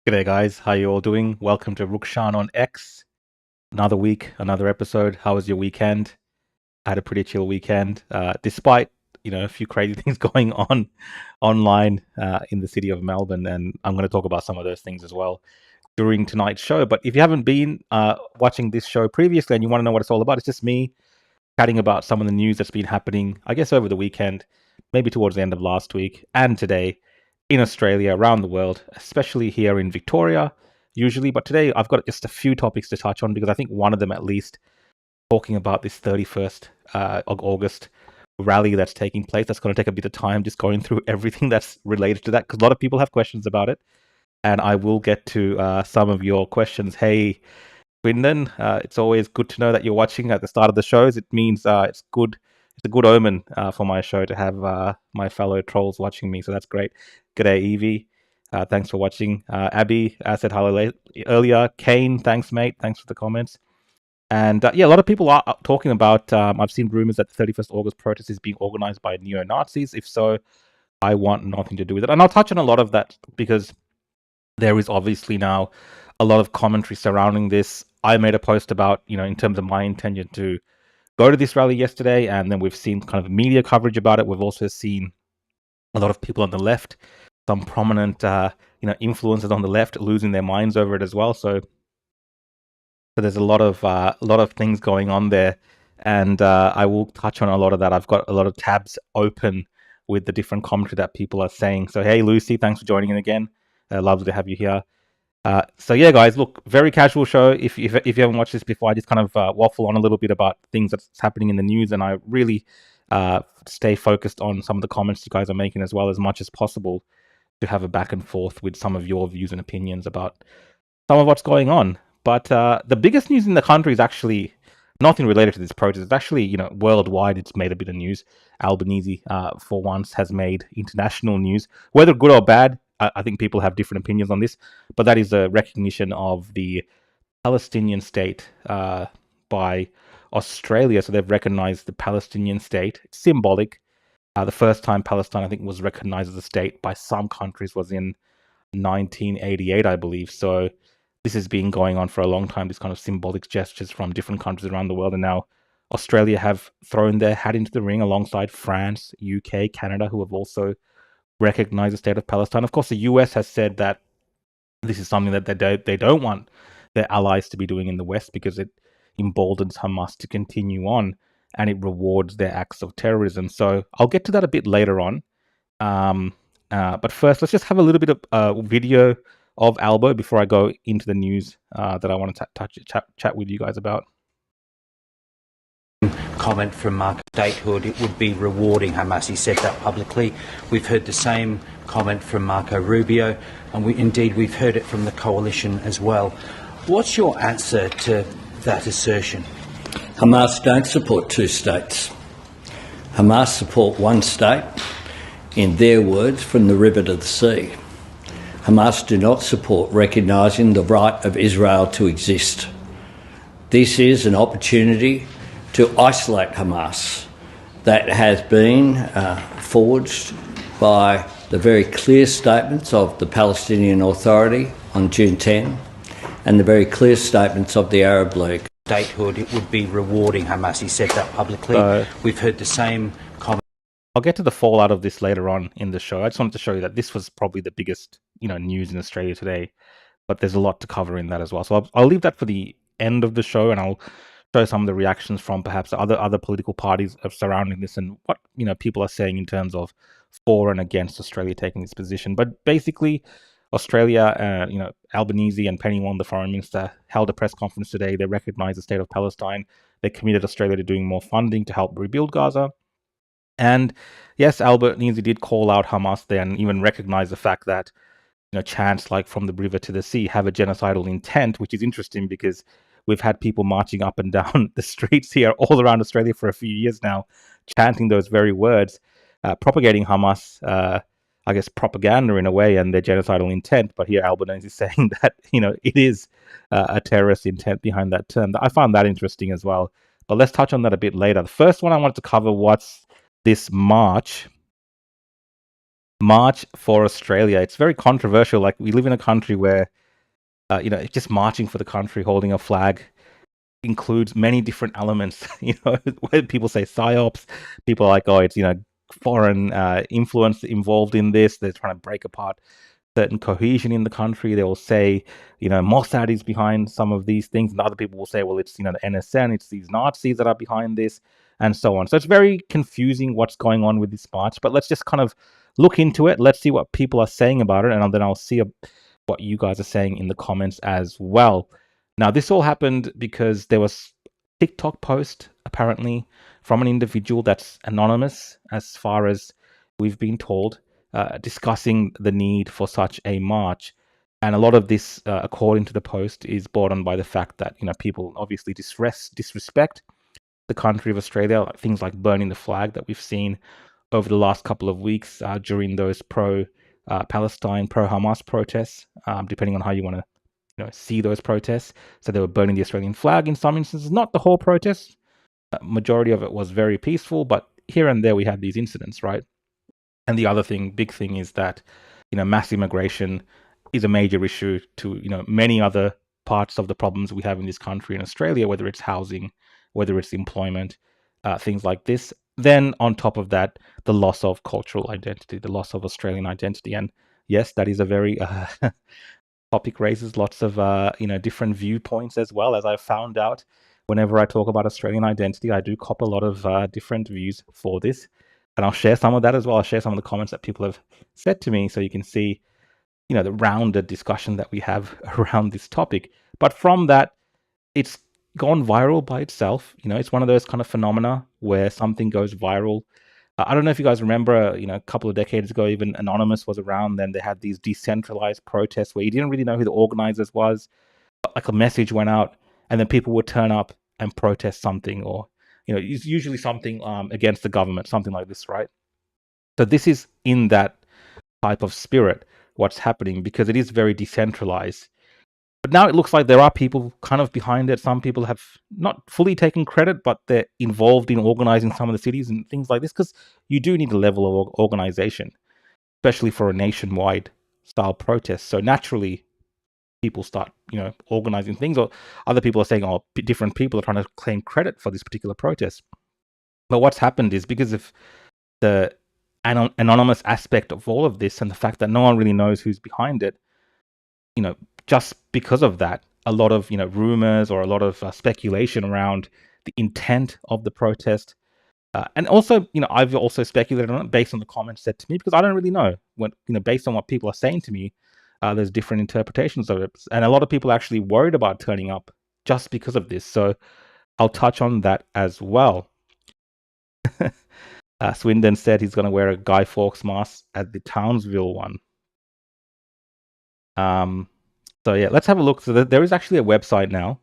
G'day guys, how you all doing? Welcome to Rukshan on X. Another week, another episode. How was your weekend? I had a pretty chill weekend, despite a few crazy things going on online in the city of Melbourne, and I'm going to talk about some of those things as well during tonight's show. But if you haven't been watching this show previously and you want to know what it's all about, it's just me chatting about some of the news that's been happening, I guess, over the weekend, maybe towards the end of last week and today in Australia, around the world, especially here in Victoria, usually. But today I've got just a few topics to touch on because I think one of them, at least, talking about this 31st of August rally that's taking place. That's going to take a bit of time just going through everything that's related to that because a lot of people have questions about it. And I will get to some of your questions. Hey, Quinlan, it's always good to know that you're watching at the start of the shows. It means it's good. It's a good omen for my show to have my fellow trolls watching me. So that's great. G'day, Evie. Thanks for watching. Abbie said hello earlier. Kane, thanks, mate. Thanks for the comments. And yeah, a lot of people are talking about. I've seen rumors that the 31st August protest is being organized by neo Nazis. If so, I want nothing to do with it. And I'll touch on a lot of that because there is obviously now a lot of commentary surrounding this. I made a post about, in terms of my intention to go to this rally yesterday, and then we've seen kind of media coverage about it. We've also seen a lot of people on the left, some prominent, influencers on the left losing their minds over it as well. So there's a lot of things going on there, and I will touch on a lot of that. I've got a lot of tabs open with the different commentary that people are saying. So hey, Lucy, thanks for joining in again. Lovely to have you here. So yeah, guys, look, very casual show. If you haven't watched this before, I just kind of waffle on a little bit about things that's happening in the news, and I really stay focused on some of the comments you guys are making as well, as much as possible, to have a back and forth with some of your views and opinions about some of what's going on. But the biggest news in the country is actually nothing related to this protest. It's actually, worldwide. It's made a bit of news. Albanese, for once, has made international news, whether good or bad. I think people have different opinions on this, but that is a recognition of the Palestinian state by Australia. So they've recognized the Palestinian state. It's symbolic. The first time Palestine, I think, was recognized as a state by some countries was in 1988, I believe. So this has been going on for a long time, this kind of symbolic gestures from different countries around the world. And now Australia have thrown their hat into the ring alongside France, UK, Canada, who have also recognize the state of Palestine. Of course, the US has said that this is something that they don't want their allies to be doing in the West because it emboldens Hamas to continue on and it rewards their acts of terrorism. So I'll get to that a bit later on. But first, let's just have a little bit of video of Albo before I go into the news that I want to chat with you guys about. Comment from Mark statehood, it would be rewarding Hamas. He said that publicly. We've heard the same comment from Marco Rubio, and we've heard it from the coalition as well. What's your answer to that assertion? Hamas don't support two states. Hamas support one state, in their words, from the river to the sea. Hamas do not support recognising the right of Israel to exist. This is an opportunity to isolate Hamas that has been forged by the very clear statements of the Palestinian Authority on June 10 and the very clear statements of the Arab League. Statehood, it would be rewarding Hamas. He said that publicly. We've heard the same comment. I'll get to the fallout of this later on in the show. I just wanted to show you that this was probably the biggest, news in Australia today, but there's a lot to cover in that as well. So I'll leave that for the end of the show, and I'll show some of the reactions from perhaps other political parties surrounding this and what people are saying in terms of for and against Australia taking this position. But basically, Australia, Albanese and Penny Wong, the foreign minister, held a press conference today. They recognised the state of Palestine. They committed Australia to doing more funding to help rebuild Gaza. And yes, Albanese did call out Hamas there and even recognise the fact that chants like "from the river to the sea" have a genocidal intent, which is interesting because we've had people marching up and down the streets here all around Australia for a few years now, chanting those very words, propagating Hamas, I guess, propaganda in a way and their genocidal intent. But here Albanese is saying that, it is a terrorist intent behind that term. I found that interesting as well. But let's touch on that a bit later. The first one I wanted to cover was this march March for Australia. It's very controversial. Like, we live in a country where, just marching for the country, holding a flag, includes many different elements. Where people say psyops, people are like, oh, it's foreign influence involved in this. They're trying to break apart certain cohesion in the country. They will say, Mossad is behind some of these things, and other people will say, well, it's the NSN, it's these Nazis that are behind this, and so on. So it's very confusing what's going on with this march. But let's just kind of look into it. Let's see what people are saying about it, and then I'll see what you guys are saying in the comments as well. Now, this all happened because there was a TikTok post, apparently, from an individual that's anonymous, as far as we've been told, discussing the need for such a march. And a lot of this, according to the post, is brought on by the fact that people obviously disrespect the country of Australia, like things like burning the flag that we've seen over the last couple of weeks during those pro-Palestine, pro-Hamas protests, depending on how you want to see those protests. So they were burning the Australian flag in some instances, not the whole protest. Majority of it was very peaceful, but here and there we had these incidents, right? And the other big thing is that, mass immigration is a major issue to, many other parts of the problems we have in this country in Australia, whether it's housing, whether it's employment, things like this. Then on top of that, the loss of cultural identity, the loss of Australian identity. And yes, that is a very topic, raises lots of different viewpoints as well. As I've found out, whenever I talk about Australian identity, I do cop a lot of different views for this, and I'll share some of that as well. I'll share some of the comments that people have said to me, so you can see the rounded discussion that we have around this topic. But from that, it's gone viral by itself. It's one of those kind of phenomena where something goes viral. I don't know if you guys remember, a couple of decades ago, even Anonymous was around. Then they had these decentralized protests where you didn't really know who the organizers was, but like a message went out, and then people would turn up and protest something, or it's usually something against the government, something like this, right? So this is in that type of spirit what's happening, because it is very decentralized. But now it looks like there are people kind of behind it. Some people have not fully taken credit, but they're involved in organizing some of the cities and things like this, because you do need a level of organization, especially for a nationwide style protest. So naturally, people start, organizing things, or other people are saying, oh, different people are trying to claim credit for this particular protest. But what's happened is, because of the anonymous aspect of all of this and the fact that no one really knows who's behind it, just because of that, a lot of rumors or a lot of speculation around the intent of the protest, and also I've also speculated on it based on the comments said to me, because I don't really know what based on what people are saying to me. There's different interpretations of it, and a lot of people are actually worried about turning up just because of this. So I'll touch on that as well. Swindon said he's going to wear a Guy Fawkes mask at the Townsville one. So yeah, let's have a look. So there is actually a website now,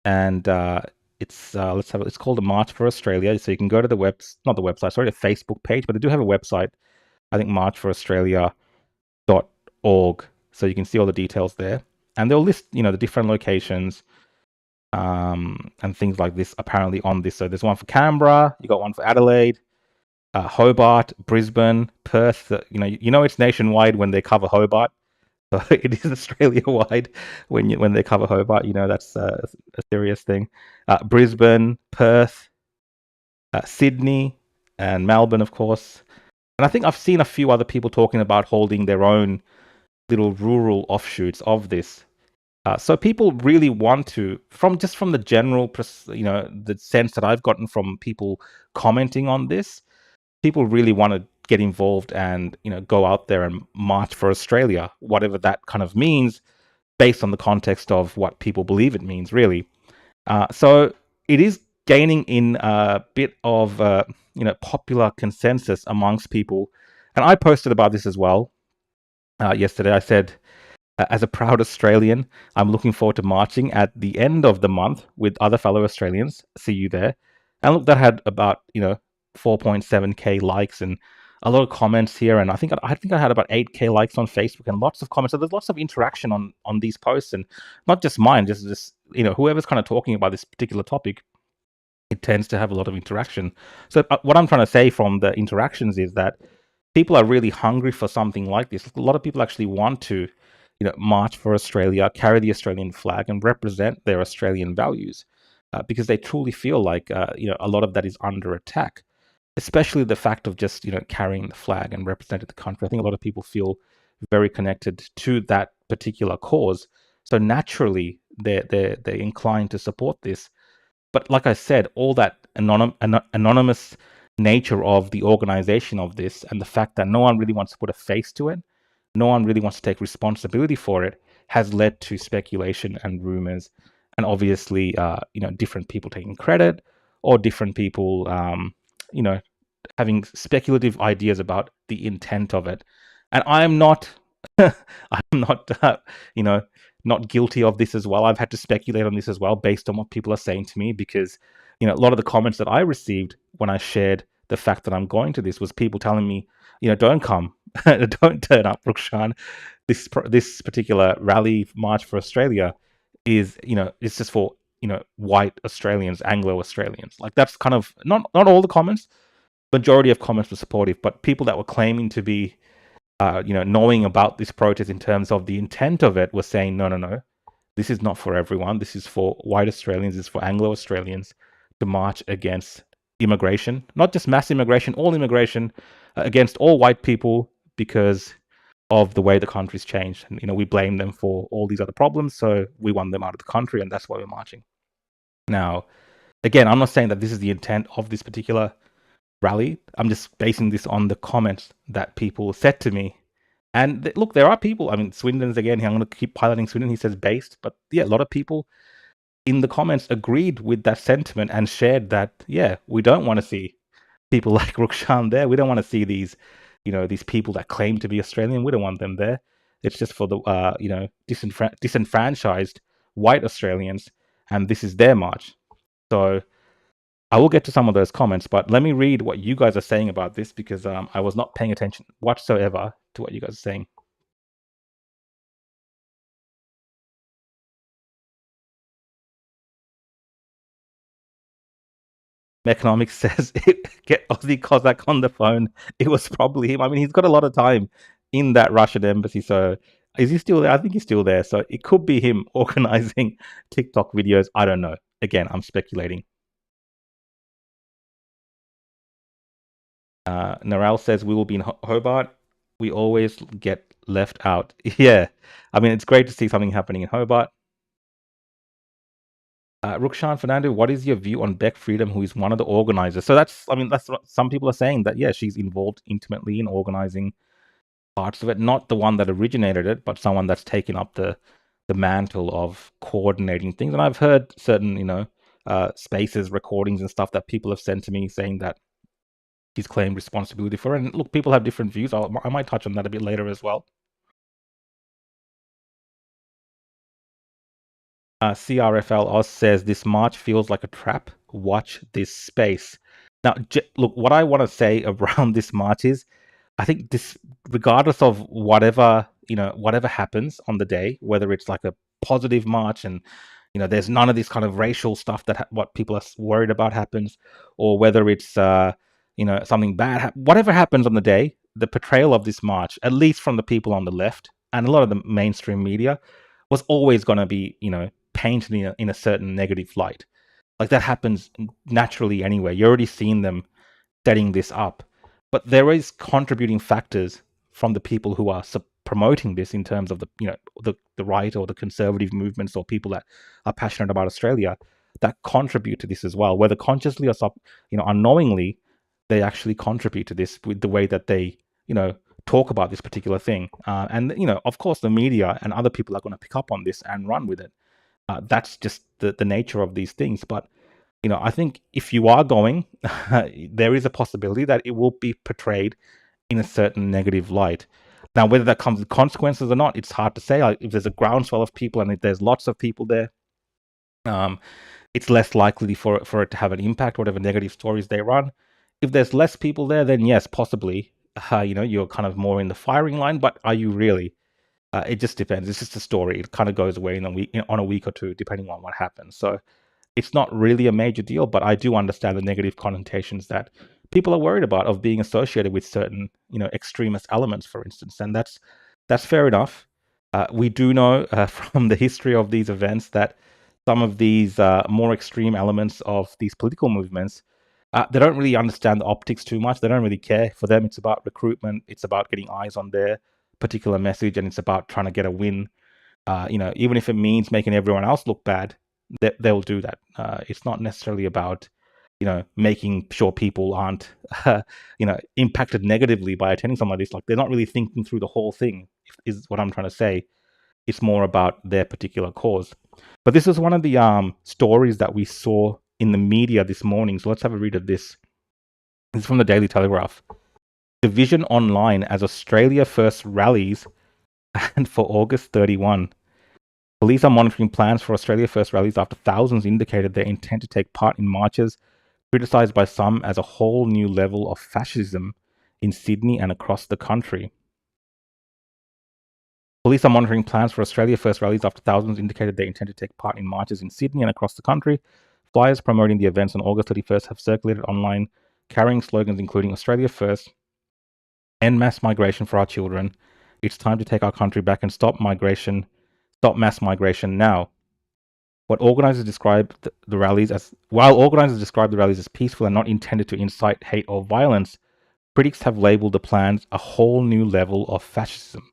and it's it's called the March for Australia. So you can go to the the Facebook page, but they do have a website. I think marchforaustralia.org. So you can see all the details there, and they'll list the different locations and things like this apparently on this. So there's one for Canberra, you got one for Adelaide, Hobart, Brisbane, Perth. It's nationwide when they cover Hobart. So it is Australia-wide when they cover Hobart. That's a serious thing. Brisbane, Perth, Sydney, and Melbourne, of course. And I think I've seen a few other people talking about holding their own little rural offshoots of this. So people really want to, from the general, the sense that I've gotten from people commenting on this, people really want to get involved and go out there and march for Australia, whatever that kind of means, based on the context of what people believe it means, really. So it is gaining in a bit of popular consensus amongst people, and I posted about this as well yesterday. I said, as a proud Australian, I'm looking forward to marching at the end of the month with other fellow Australians. See you there. And look, that had about 4.7k likes and a lot of comments here, and I think I had about 8k likes on Facebook and lots of comments. So there's lots of interaction on these posts, and not just mine, just whoever's kind of talking about this particular topic, it tends to have a lot of interaction. So what I'm trying to say from the interactions is that people are really hungry for something like this. A lot of people actually want to, march for Australia, carry the Australian flag, and represent their Australian values, because they truly feel like, a lot of that is under attack. Especially the fact of just carrying the flag and representing the country. I think a lot of people feel very connected to that particular cause, so naturally they're inclined to support this. But like I said, all that anonymous nature of the organization of this, and the fact that no one really wants to put a face to it, no one really wants to take responsibility for it, has led to speculation and rumors, and obviously, different people taking credit, or different people, you know, having speculative ideas about the intent of it. And I am not, I'm not, not guilty of this as well. I've had to speculate on this as well based on what people are saying to me, because, a lot of the comments that I received when I shared the fact that I'm going to this was people telling me, don't come, don't turn up, Rukshan. This particular rally march for Australia is, it's just for, white Australians, Anglo Australians. Like, that's kind of not all the comments. Majority of comments were supportive, but people that were claiming to be, knowing about this protest in terms of the intent of it were saying, no, this is not for everyone. This is for white Australians. This is for Anglo Australians to march against immigration, not just mass immigration, all immigration, against all white people, because of the way the country's changed. And, we blame them for all these other problems, so we want them out of the country, and that's why we're marching. Now, again, I'm not saying that this is the intent of this particular rally. I'm just basing this on the comments that people said to me. And look, there are people, I mean, Swindon's again, I'm going to keep piloting Swindon, he says based, but yeah, a lot of people in the comments agreed with that sentiment and shared that, yeah, we don't want to see people like Rukshan there. We don't want to see these, these people that claim to be Australian. We don't want them there. It's just for the, disenfranchised white Australians, and this is their march. So I will get to some of those comments, but let me read what you guys are saying about this, because I was not paying attention whatsoever to what you guys are saying. Economics says, get Aussie Cossack on the phone. It was probably him. I mean, he's got a lot of time in that Russian embassy, so is he still there? I think he's still there, so it could be him organizing TikTok videos. I don't know. Again, I'm speculating. Naral says, we will be in Hobart. We always get left out. Yeah, I mean, it's great to see something happening in Hobart. Rukshan Fernando, what is your view on Beck Freedom, who is one of the organizers? So that's what some people are saying, that, yeah, she's involved intimately in organizing parts of it, not the one that originated it, but someone that's taken up the mantle of coordinating things. And I've heard certain, spaces, recordings and stuff that people have sent to me saying that he's claimed responsibility for it. And look, people have different views. I might touch on that a bit later as well. CRFL Oz says, this march feels like a trap. Watch this space. Now, look, what I want to say around this march is, I think this, regardless of whatever happens on the day, whether it's like a positive march and, there's none of this kind of racial stuff that what people are worried about happens, or whether it's, something bad, whatever happens on the day, the portrayal of this march, at least from the people on the left and a lot of the mainstream media, was always going to be, painted in a certain negative light. Like, that happens naturally anyway. You're already seeing them setting this up. But there is contributing factors from the people who are promoting this, in terms of the right or the conservative movements, or people that are passionate about Australia, that contribute to this as well, whether consciously or unknowingly. They actually contribute to this with the way that they talk about this particular thing, and of course the media and other people are going to pick up on this and run with it. That's just the nature of these things. But I think if you are going, there is a possibility that it will be portrayed in a certain negative light. Now, whether that comes with consequences or not, it's hard to say. If there's a groundswell of people, and if there's lots of people there, it's less likely for it to have an impact, whatever negative stories they run. If there's less people there, then yes, possibly, you're kind of more in the firing line. But are you really? It just depends. It's just a story. It kind of goes away on a week or two, depending on what happens. So it's not really a major deal, but I do understand the negative connotations that people are worried about of being associated with certain, extremist elements, for instance, and that's fair enough. We do know from the history of these events that some of these more extreme elements of these political movements, they don't really understand the optics too much. They don't really care. For them, it's about recruitment. It's about getting eyes on their particular message, and it's about trying to get a win. Even if it means making everyone else look bad, they'll do that. It's not necessarily about, making sure people aren't, impacted negatively by attending something like this. Like, they're not really thinking through the whole thing, is what I'm trying to say. It's more about their particular cause. But this is one of the stories that we saw in the media this morning. So let's have a read of this. This is from the Daily Telegraph. Division online as Australia First rallies and for August 31. Police are monitoring plans for Australia First rallies after thousands indicated their intent to take part in marches, criticised by some as a whole new level of fascism in Sydney and across the country. Police are monitoring plans for Australia First rallies after thousands indicated they intend to take part in marches in Sydney and across the country. Flyers promoting the events on August 31st have circulated online, carrying slogans including Australia First, End Mass Migration for Our Children, It's Time to Take Our Country Back and Stop Mass Migration Now. While organizers describe the rallies as peaceful and not intended to incite hate or violence, critics have labelled the plans a whole new level of fascism.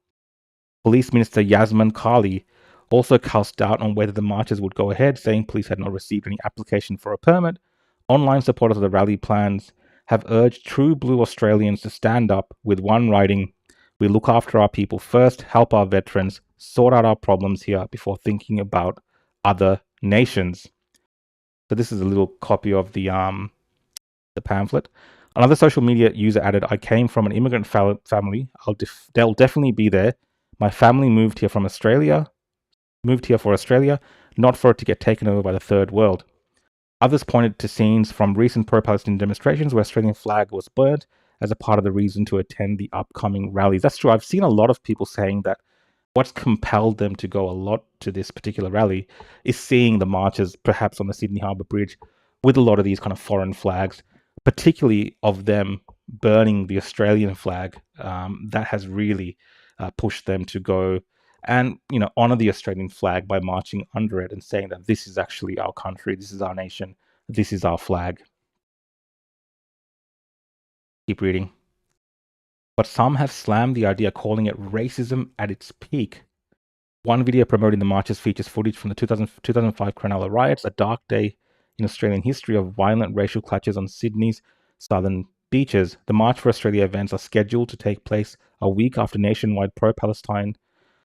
Police Minister Yasmin Kali also cast doubt on whether the marches would go ahead, saying police had not received any application for a permit. Online supporters of the rally plans have urged true blue Australians to stand up, with one writing, "We look after our people first, help our veterans, sort out our problems here before thinking about other nations." So this is a little copy of the pamphlet. Another social media user added, "I came from an immigrant family. They'll definitely be there. My family moved here for Australia, not for it to get taken over by the third world." Others pointed to scenes from recent pro-Palestinian demonstrations where Australian flag was burnt as a part of the reason to attend the upcoming rallies. That's true. I've seen a lot of people saying that what's compelled them to go a lot to this particular rally is seeing the marches, perhaps on the Sydney Harbour Bridge, with a lot of these kind of foreign flags, particularly of them burning the Australian flag. That has really pushed them to go and honor the Australian flag by marching under it and saying that this is actually our country, this is our nation, this is our flag. Keep reading. But some have slammed the idea, calling it racism at its peak. One video promoting the marches features footage from the 2005 Cronulla riots, a dark day in Australian history of violent racial clashes on Sydney's southern beaches. The March for Australia events are scheduled to take place a week after nationwide pro-Palestine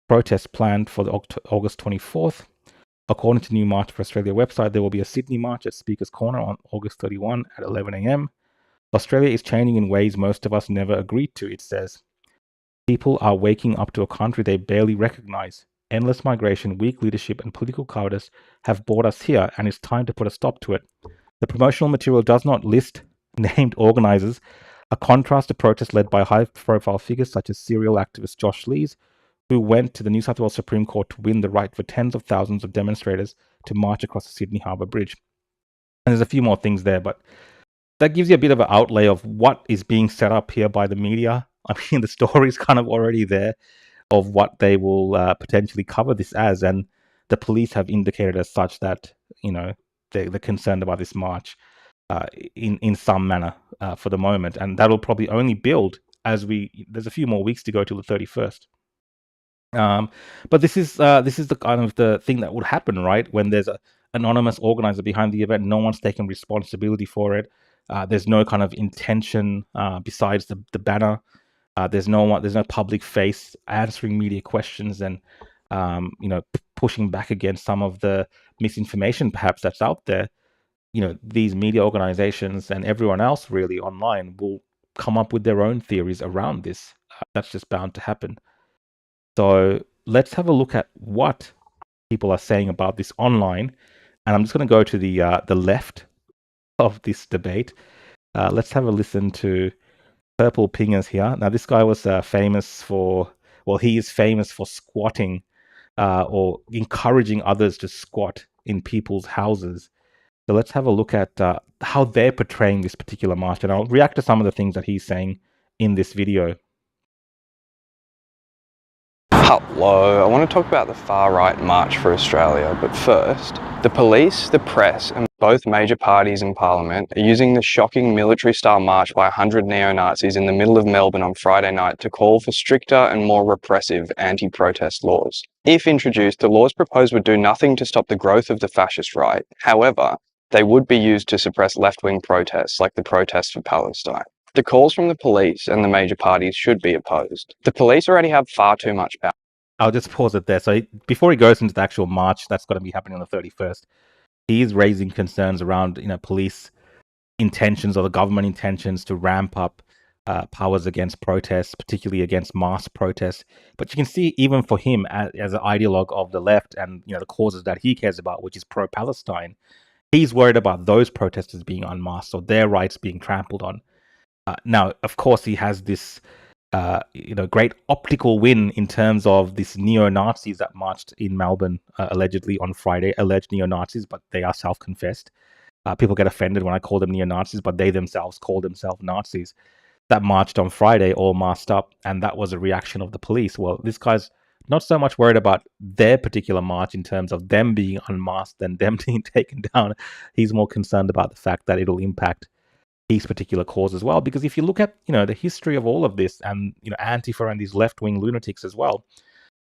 protests planned for the August 24th. According to New March for Australia website, there will be a Sydney march at Speaker's Corner on August 31 at 11 a.m. Australia is changing in ways most of us never agreed to, it says. People are waking up to a country they barely recognise. Endless migration, weak leadership and political cowardice have brought us here, and it's time to put a stop to it. The promotional material does not list named organisers, a contrast to protests led by high-profile figures such as serial activist Josh Lees, who went to the New South Wales Supreme Court to win the right for tens of thousands of demonstrators to march across the Sydney Harbour Bridge. And there's a few more things there, but that gives you a bit of an outlay of what is being set up here by the media. I mean, the story's kind of already there of what they will potentially cover this as, and the police have indicated as such that, they're concerned about this march in some manner for the moment, and that'll probably only build as there's a few more weeks to go till the 31st. But this is the kind of the thing that would happen, right? When there's an anonymous organizer behind the event, no one's taking responsibility for it. There's no kind of intention besides the banner. There's no public face answering media questions and pushing back against some of the misinformation perhaps that's out there. These media organizations and everyone else really online will come up with their own theories around this. That's just bound to happen. So let's have a look at what people are saying about this online. And I'm just going to go to the left of this debate. Let's have a listen to Purple Pingers here. Now, this guy was famous for, he is famous for squatting or encouraging others to squat in people's houses. So let's have a look at how they're portraying this particular march, and I'll react to some of the things that he's saying in this video. Hello, I want to talk about the far-right March for Australia, but first, the police, the press and both major parties in Parliament are using the shocking military-style march by 100 neo-Nazis in the middle of Melbourne on Friday night to call for stricter and more repressive anti-protest laws. If introduced, the laws proposed would do nothing to stop the growth of the fascist right. However, they would be used to suppress left-wing protests like the protests for Palestine. The calls from the police and the major parties should be opposed. The police already have far too much power. I'll just pause it there. So before he goes into the actual march that's going to be happening on the 31st, he is raising concerns around police intentions or the government intentions to ramp up powers against protests, particularly against mass protests. But you can see even for him as an ideologue of the left and the causes that he cares about, which is pro-Palestine, he's worried about those protesters being unmasked or their rights being trampled on. Now, of course, he has this great optical win in terms of this neo-Nazis that marched in Melbourne allegedly on Friday, alleged neo-Nazis, but they are self-confessed. People get offended when I call them neo-Nazis, but they themselves call themselves Nazis. That marched on Friday, all masked up, and that was a reaction of the police. Well, this guy's not so much worried about their particular march in terms of them being unmasked and them being taken down. He's more concerned about the fact that it'll impact his particular cause as well. Because if you look at the history of all of this, and Antifa and these left-wing lunatics as well,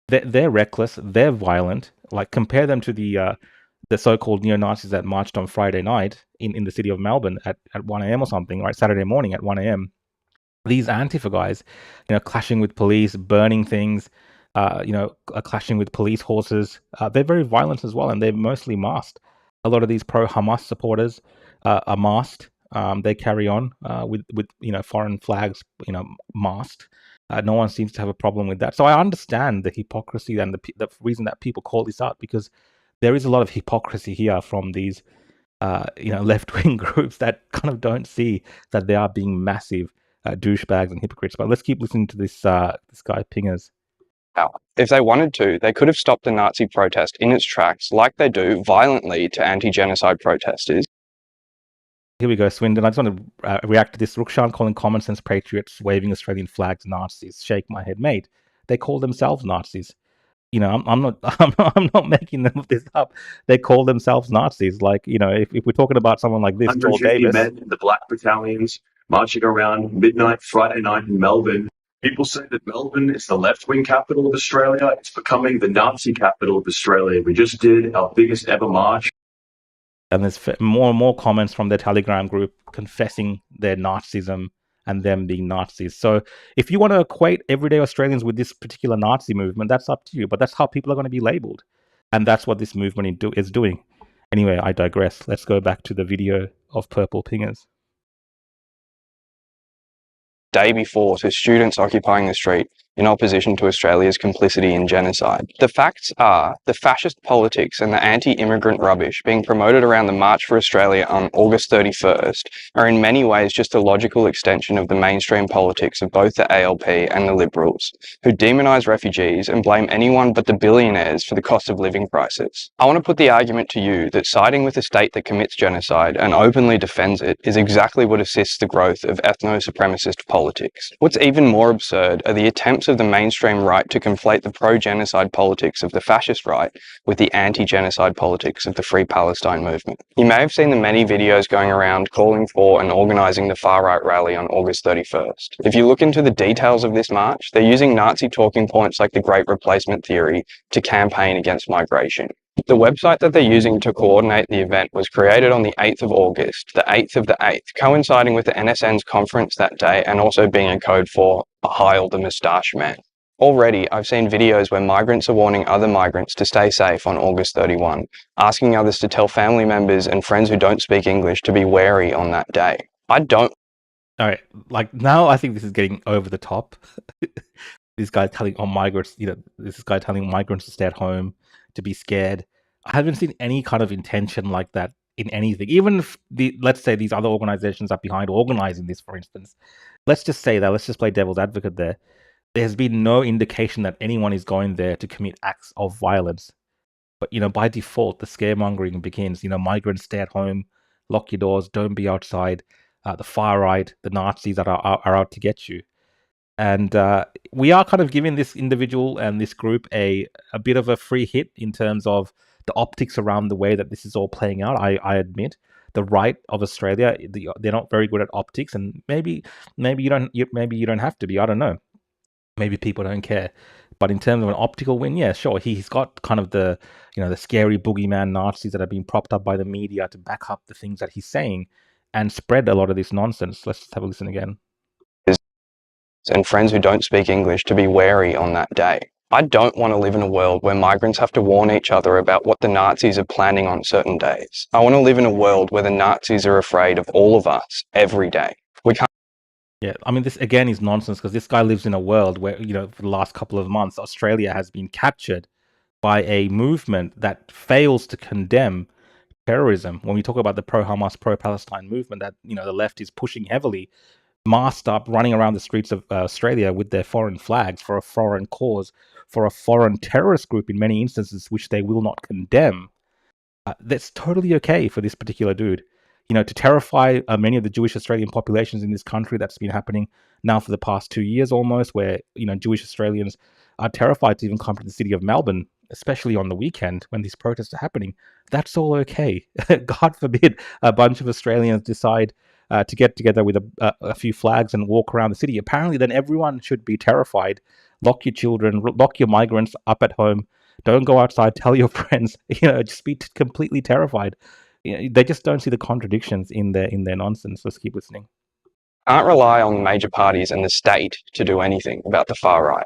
they're reckless, they're violent. Like, compare them to the so-called neo-Nazis that marched on Friday night in the city of Melbourne at 1 a.m. or something, right? Saturday morning at 1 a.m. These Antifa guys, clashing with police, burning things, clashing with police horses. They're very violent as well, and they're mostly masked. A lot of these pro-Hamas supporters are masked. They carry on with foreign flags, masked. No one seems to have a problem with that. So I understand the hypocrisy and the reason that people call this out, because there is a lot of hypocrisy here from these left-wing groups that kind of don't see that they are being massive douchebags and hypocrites. But let's keep listening to this guy Pingers. If they wanted to, they could have stopped the Nazi protest in its tracks, like they do violently to anti-genocide protesters. Here we go, Swindon. I just want to react to this. Rukshan calling common sense patriots waving Australian flags Nazis. Shake my head, mate. They call themselves Nazis. I'm not making this up. They call themselves Nazis. Like, if we're talking about someone like this, Joel 150 Davis, men in the black battalions marching around midnight Friday night in Melbourne. People say that Melbourne is the left-wing capital of Australia. It's becoming the Nazi capital of Australia. We just did our biggest ever march. And there's more and more comments from their Telegram group confessing their Nazism and them being Nazis. So if you want to equate everyday Australians with this particular Nazi movement, that's up to you. But that's how people are going to be labelled. And that's what this movement is doing. Anyway, I digress. Let's go back to the video of Purple Pingers. Day before to students occupying the street in opposition to Australia's complicity in genocide. The facts are the fascist politics and the anti-immigrant rubbish being promoted around the March for Australia on August 31st are in many ways just a logical extension of the mainstream politics of both the ALP and the Liberals, who demonise refugees and blame anyone but the billionaires for the cost of living crisis. I want to put the argument to you that siding with a state that commits genocide and openly defends it is exactly what assists the growth of ethno-supremacist politics. What's even more absurd are the attempts of the mainstream right to conflate the pro-genocide politics of the fascist right with the anti-genocide politics of the Free Palestine movement. You may have seen the many videos going around calling for and organising the far-right rally on August 31st. If you look into the details of this march, they're using Nazi talking points like the Great Replacement Theory to campaign against migration. The website that they're using to coordinate the event was created on the 8th of August, the 8th of the 8th, coinciding with the NSN's conference that day and also being a code for Heil the Moustache Man. Already, I've seen videos where migrants are warning other migrants to stay safe on August 31, asking others to tell family members and friends who don't speak English to be wary on that day. All right, like, now I think this is getting over the top. This guy telling migrants, this guy telling migrants to stay at home, to be scared. I haven't seen any kind of intention like that in anything. Even if let's say these other organizations are behind organizing this, for instance. Let's just say that. Let's just play devil's advocate there. There's been no indication that anyone is going there to commit acts of violence. But by default, the scaremongering begins. Migrants stay at home, lock your doors, don't be outside. The far right, the Nazis that are out to get you. And we are kind of giving this individual and this group a bit of a free hit in terms of the optics around the way that this is all playing out. I admit the right of Australia, they're not very good at optics, and maybe you don't have to be. I don't know. Maybe people don't care. But in terms of an optical win, yeah, sure. He's got kind of the the scary boogeyman Nazis that have been propped up by the media to back up the things that he's saying and spread a lot of this nonsense. Let's just have a listen again. And friends who don't speak English to be wary on that day. I don't want to live in a world where migrants have to warn each other about what the Nazis are planning on certain days. I want to live in a world where the Nazis are afraid of all of us every day. We can't. Yeah, I mean, this again is nonsense because this guy lives in a world where, for the last couple of months, Australia has been captured by a movement that fails to condemn terrorism. When we talk about the pro-Hamas, pro-Palestine movement that, the left is pushing heavily, masked up, running around the streets of Australia with their foreign flags for a foreign cause, for a foreign terrorist group in many instances, which they will not condemn. That's totally okay for this particular dude. To terrify many of the Jewish Australian populations in this country. That's been happening now for the past 2 years almost, where, Jewish Australians are terrified to even come to the city of Melbourne, especially on the weekend when these protests are happening. That's all okay. God forbid a bunch of Australians decide to get together with a few flags and walk around the city. Apparently, then everyone should be terrified. Lock your children, lock your migrants up at home. Don't go outside. Tell your friends. Just be completely terrified. They just don't see the contradictions in their nonsense. Let's keep listening. Can't rely on the major parties and the state to do anything about the far right.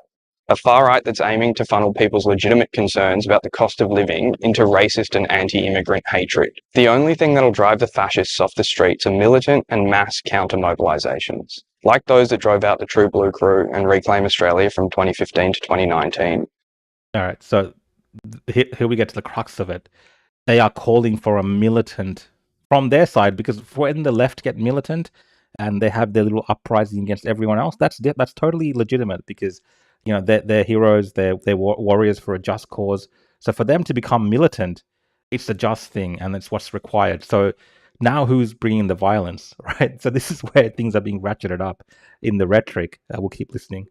A far right that's aiming to funnel people's legitimate concerns about the cost of living into racist and anti-immigrant hatred. The only thing that'll drive the fascists off the streets are militant and mass counter-mobilisations, like those that drove out the True Blue crew and Reclaim Australia from 2015 to 2019. All right, so here we get to the crux of it. They are calling for a militant from their side, because when the left get militant and they have their little uprising against everyone else, that's totally legitimate, because they're heroes, they're warriors for a just cause. So for them to become militant, it's a just thing, and it's what's required. So now who's bringing the violence, right? So this is where things are being ratcheted up in the rhetoric. We'll keep listening.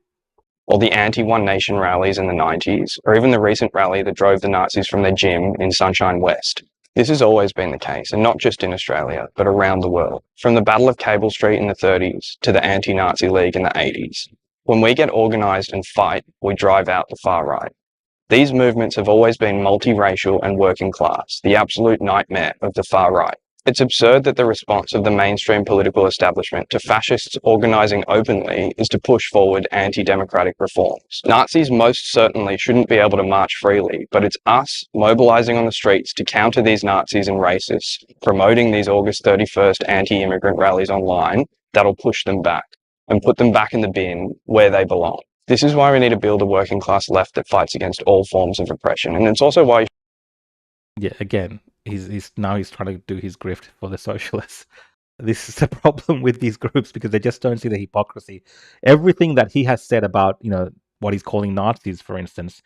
Or the anti-One Nation rallies in the 90s, or even the recent rally that drove the Nazis from their gym in Sunshine West. This has always been the case, and not just in Australia, but around the world. From the Battle of Cable Street in the 30s to the Anti-Nazi League in the 80s. When we get organised and fight, we drive out the far right. These movements have always been multiracial and working class, the absolute nightmare of the far right. It's absurd that the response of the mainstream political establishment to fascists organising openly is to push forward anti-democratic reforms. Nazis most certainly shouldn't be able to march freely, but it's us mobilising on the streets to counter these Nazis and racists, promoting these August 31st anti-immigrant rallies online, that'll push them back and put them back in the bin where they belong. This is why we need to build a working class left that fights against all forms of oppression, and it's also why... Yeah, again, he's trying to do his grift for the socialists. This is the problem with these groups, because they just don't see the hypocrisy. Everything that he has said about what he's calling Nazis, for instance,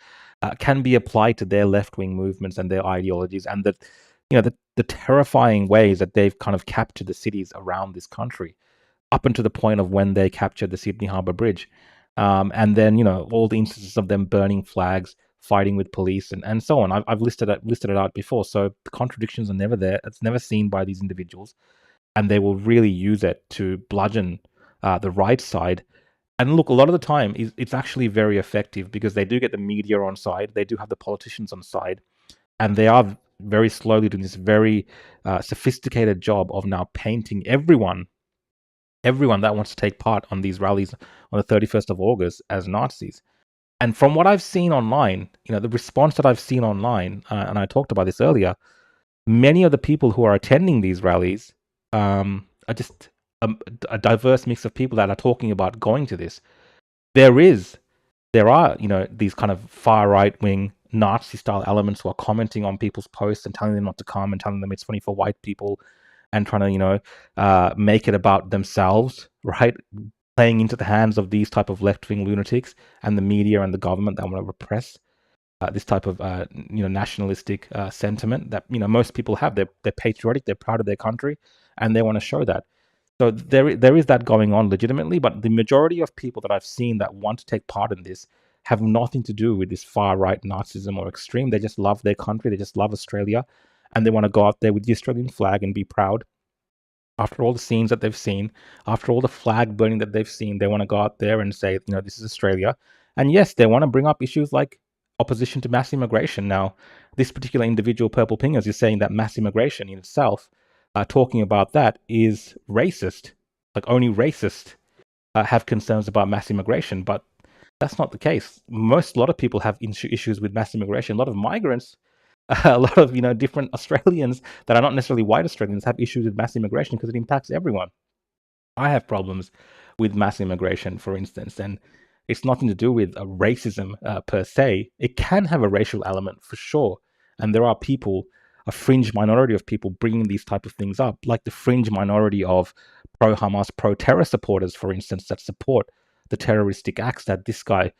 can be applied to their left-wing movements and their ideologies, and the terrifying ways that they've kind of captured the cities around this country, up until the point of when they captured the Sydney Harbour Bridge, and then all the instances of them burning flags, fighting with police, and so on. I've listed it out before. So the contradictions are never there. It's never seen by these individuals, and they will really use it to bludgeon the right side. And look, a lot of the time, it's actually very effective, because they do get the media on side, they do have the politicians on side, and they are very slowly doing this very sophisticated job of now painting everyone that wants to take part on these rallies on the 31st of August as Nazis. And from what I've seen online, the response that I've seen online, and I talked about this earlier, many of the people who are attending these rallies are just a diverse mix of people that are talking about going to this. There are, these kind of far right-wing Nazi-style elements who are commenting on people's posts and telling them not to come and telling them it's funny for white people, and trying to, make it about themselves, right? Playing into the hands of these type of left-wing lunatics and the media and the government that want to repress. this type of nationalistic sentiment that most people have. They're patriotic, they're proud of their country, and they want to show that. So there is that going on legitimately, but the majority of people that I've seen that want to take part in this have nothing to do with this far right Nazism or extreme. They just love their country, they just love Australia, and they want to go out there with the Australian flag and be proud. After all the scenes that they've seen, after all the flag burning that they've seen, they want to go out there and say, this is Australia. And yes, they want to bring up issues like opposition to mass immigration. Now, this particular individual, Purple Pingers, is saying that mass immigration in itself, talking about that, is racist. Like only racists have concerns about mass immigration, but that's not the case. A lot of people have issues with mass immigration. A lot of migrants, a lot of different Australians that are not necessarily white Australians have issues with mass immigration because it impacts everyone. I have problems with mass immigration, for instance, and it's nothing to do with racism per se. It can have a racial element for sure, and there are people, a fringe minority of people, bringing these type of things up, like the fringe minority of pro-Hamas, pro-terror supporters, for instance, that support the terroristic acts that this guy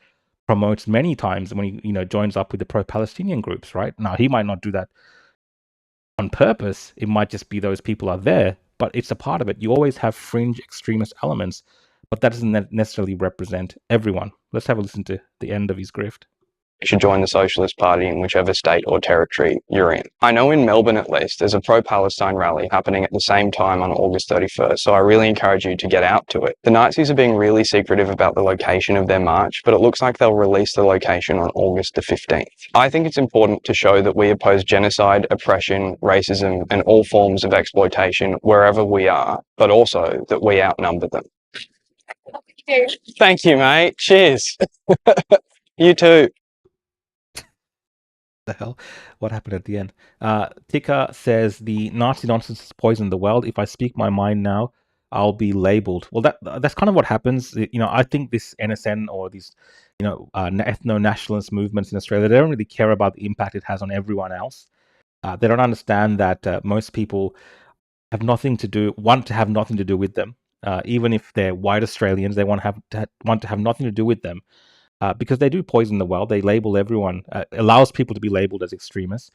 promotes many times when he joins up with the pro-Palestinian groups. Right now, he might not do that on purpose. It might just be those people are there, but it's a part of it. You always have fringe extremist elements, but that doesn't necessarily represent everyone. Let's have a listen to the end of his grift. You should join the Socialist Party in whichever state or territory you're in. I know in Melbourne at least, there's a pro-Palestine rally happening at the same time on August 31st, so I really encourage you to get out to it. The Nazis are being really secretive about the location of their march, but it looks like they'll release the location on August the 15th. I think it's important to show that we oppose genocide, oppression, racism, and all forms of exploitation wherever we are, but also that we outnumber them. Thank you, mate. Cheers. You too. The hell? What happened at the end? Tika says the Nazi nonsense has poisoned the world. If I speak my mind now, I'll be labeled. Well, that's kind of what happens. I think this NSN or these, ethno-nationalist movements in Australia, they don't really care about the impact it has on everyone else. They don't understand that most people want to have nothing to do with them. Even if they're white Australians, they want to have nothing to do with them. Because they do poison the world. They label everyone, allows people to be labeled as extremists.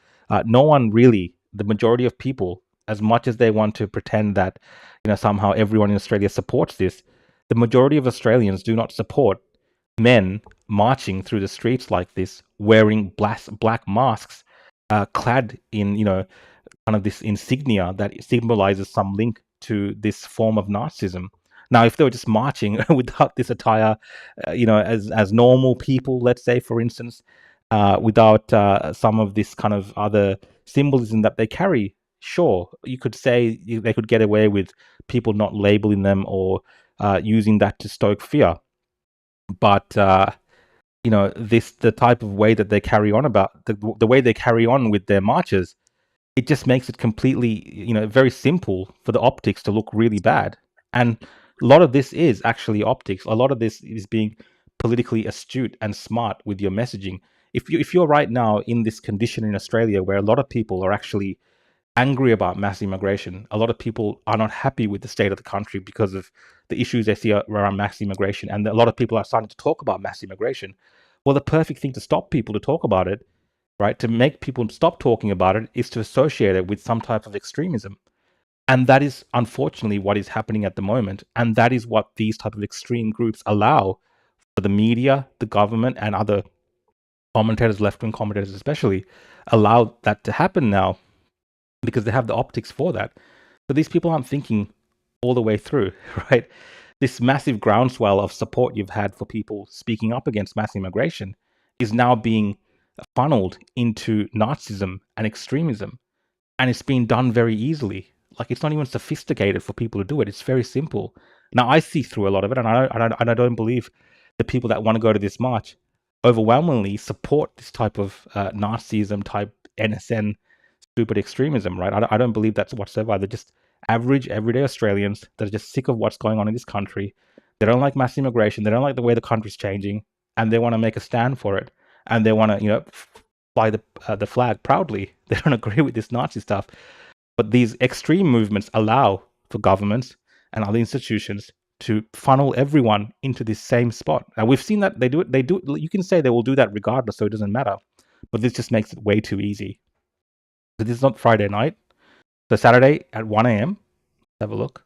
No one really, the majority of people, as much as they want to pretend that somehow everyone in Australia supports this, the majority of Australians do not support men marching through the streets like this, wearing black masks, clad in kind of this insignia that symbolizes some link to this form of Nazism. Now, if they were just marching without this attire, as normal people, let's say, for instance, without some of this kind of other symbolism that they carry, sure, you could say they could get away with people not labeling them or using that to stoke fear. But the type of way that they carry on the way they carry on with their marches, it just makes it completely, very simple for the optics to look really bad. And a lot of this is actually optics. A lot of this is being politically astute and smart with your messaging. If you're right now in this condition in Australia where a lot of people are actually angry about mass immigration, a lot of people are not happy with the state of the country because of the issues they see around mass immigration, and a lot of people are starting to talk about mass immigration. Well, the perfect thing to stop people to talk about it, right, to make people stop talking about it, is to associate it with some type of extremism. And that is unfortunately what is happening at the moment. And that is what these type of extreme groups allow for the media, the government, and other commentators, left-wing commentators especially, allow that to happen now because they have the optics for that. So these people aren't thinking all the way through, right? This massive groundswell of support you've had for people speaking up against mass immigration is now being funneled into Nazism and extremism. And it's being done very easily. Like, it's not even sophisticated for people to do it. It's very simple. Now, I see through a lot of it, and I don't believe the people that want to go to this march overwhelmingly support this type of Nazism, type NSN, stupid extremism, right? I don't believe that's whatsoever. They're just average, everyday Australians that are just sick of what's going on in this country. They don't like mass immigration. They don't like the way the country's changing, and they want to make a stand for it. And they want to, fly the flag proudly. They don't agree with this Nazi stuff. But these extreme movements allow for governments and other institutions to funnel everyone into this same spot. And we've seen that they do it. You can say they will do that regardless, so it doesn't matter. but this just makes it way too easy. So this is not Friday night. So Saturday at 1 a.m. Have a look.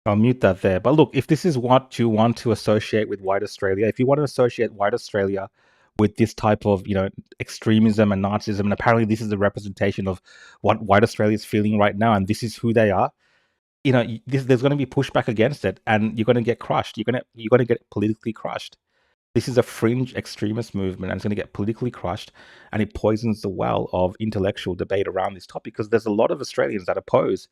I'll mute that there. But look, if this is what you want to associate with white Australia, if you want to associate white Australia with this type of, extremism and Nazism, and apparently this is the representation of what white Australia is feeling right now, and this is who they are, there's going to be pushback against it, and you're going to get crushed. You're going to get politically crushed. This is a fringe extremist movement, and it's going to get politically crushed, and it poisons the well of intellectual debate around this topic, because there's a lot of Australians that oppose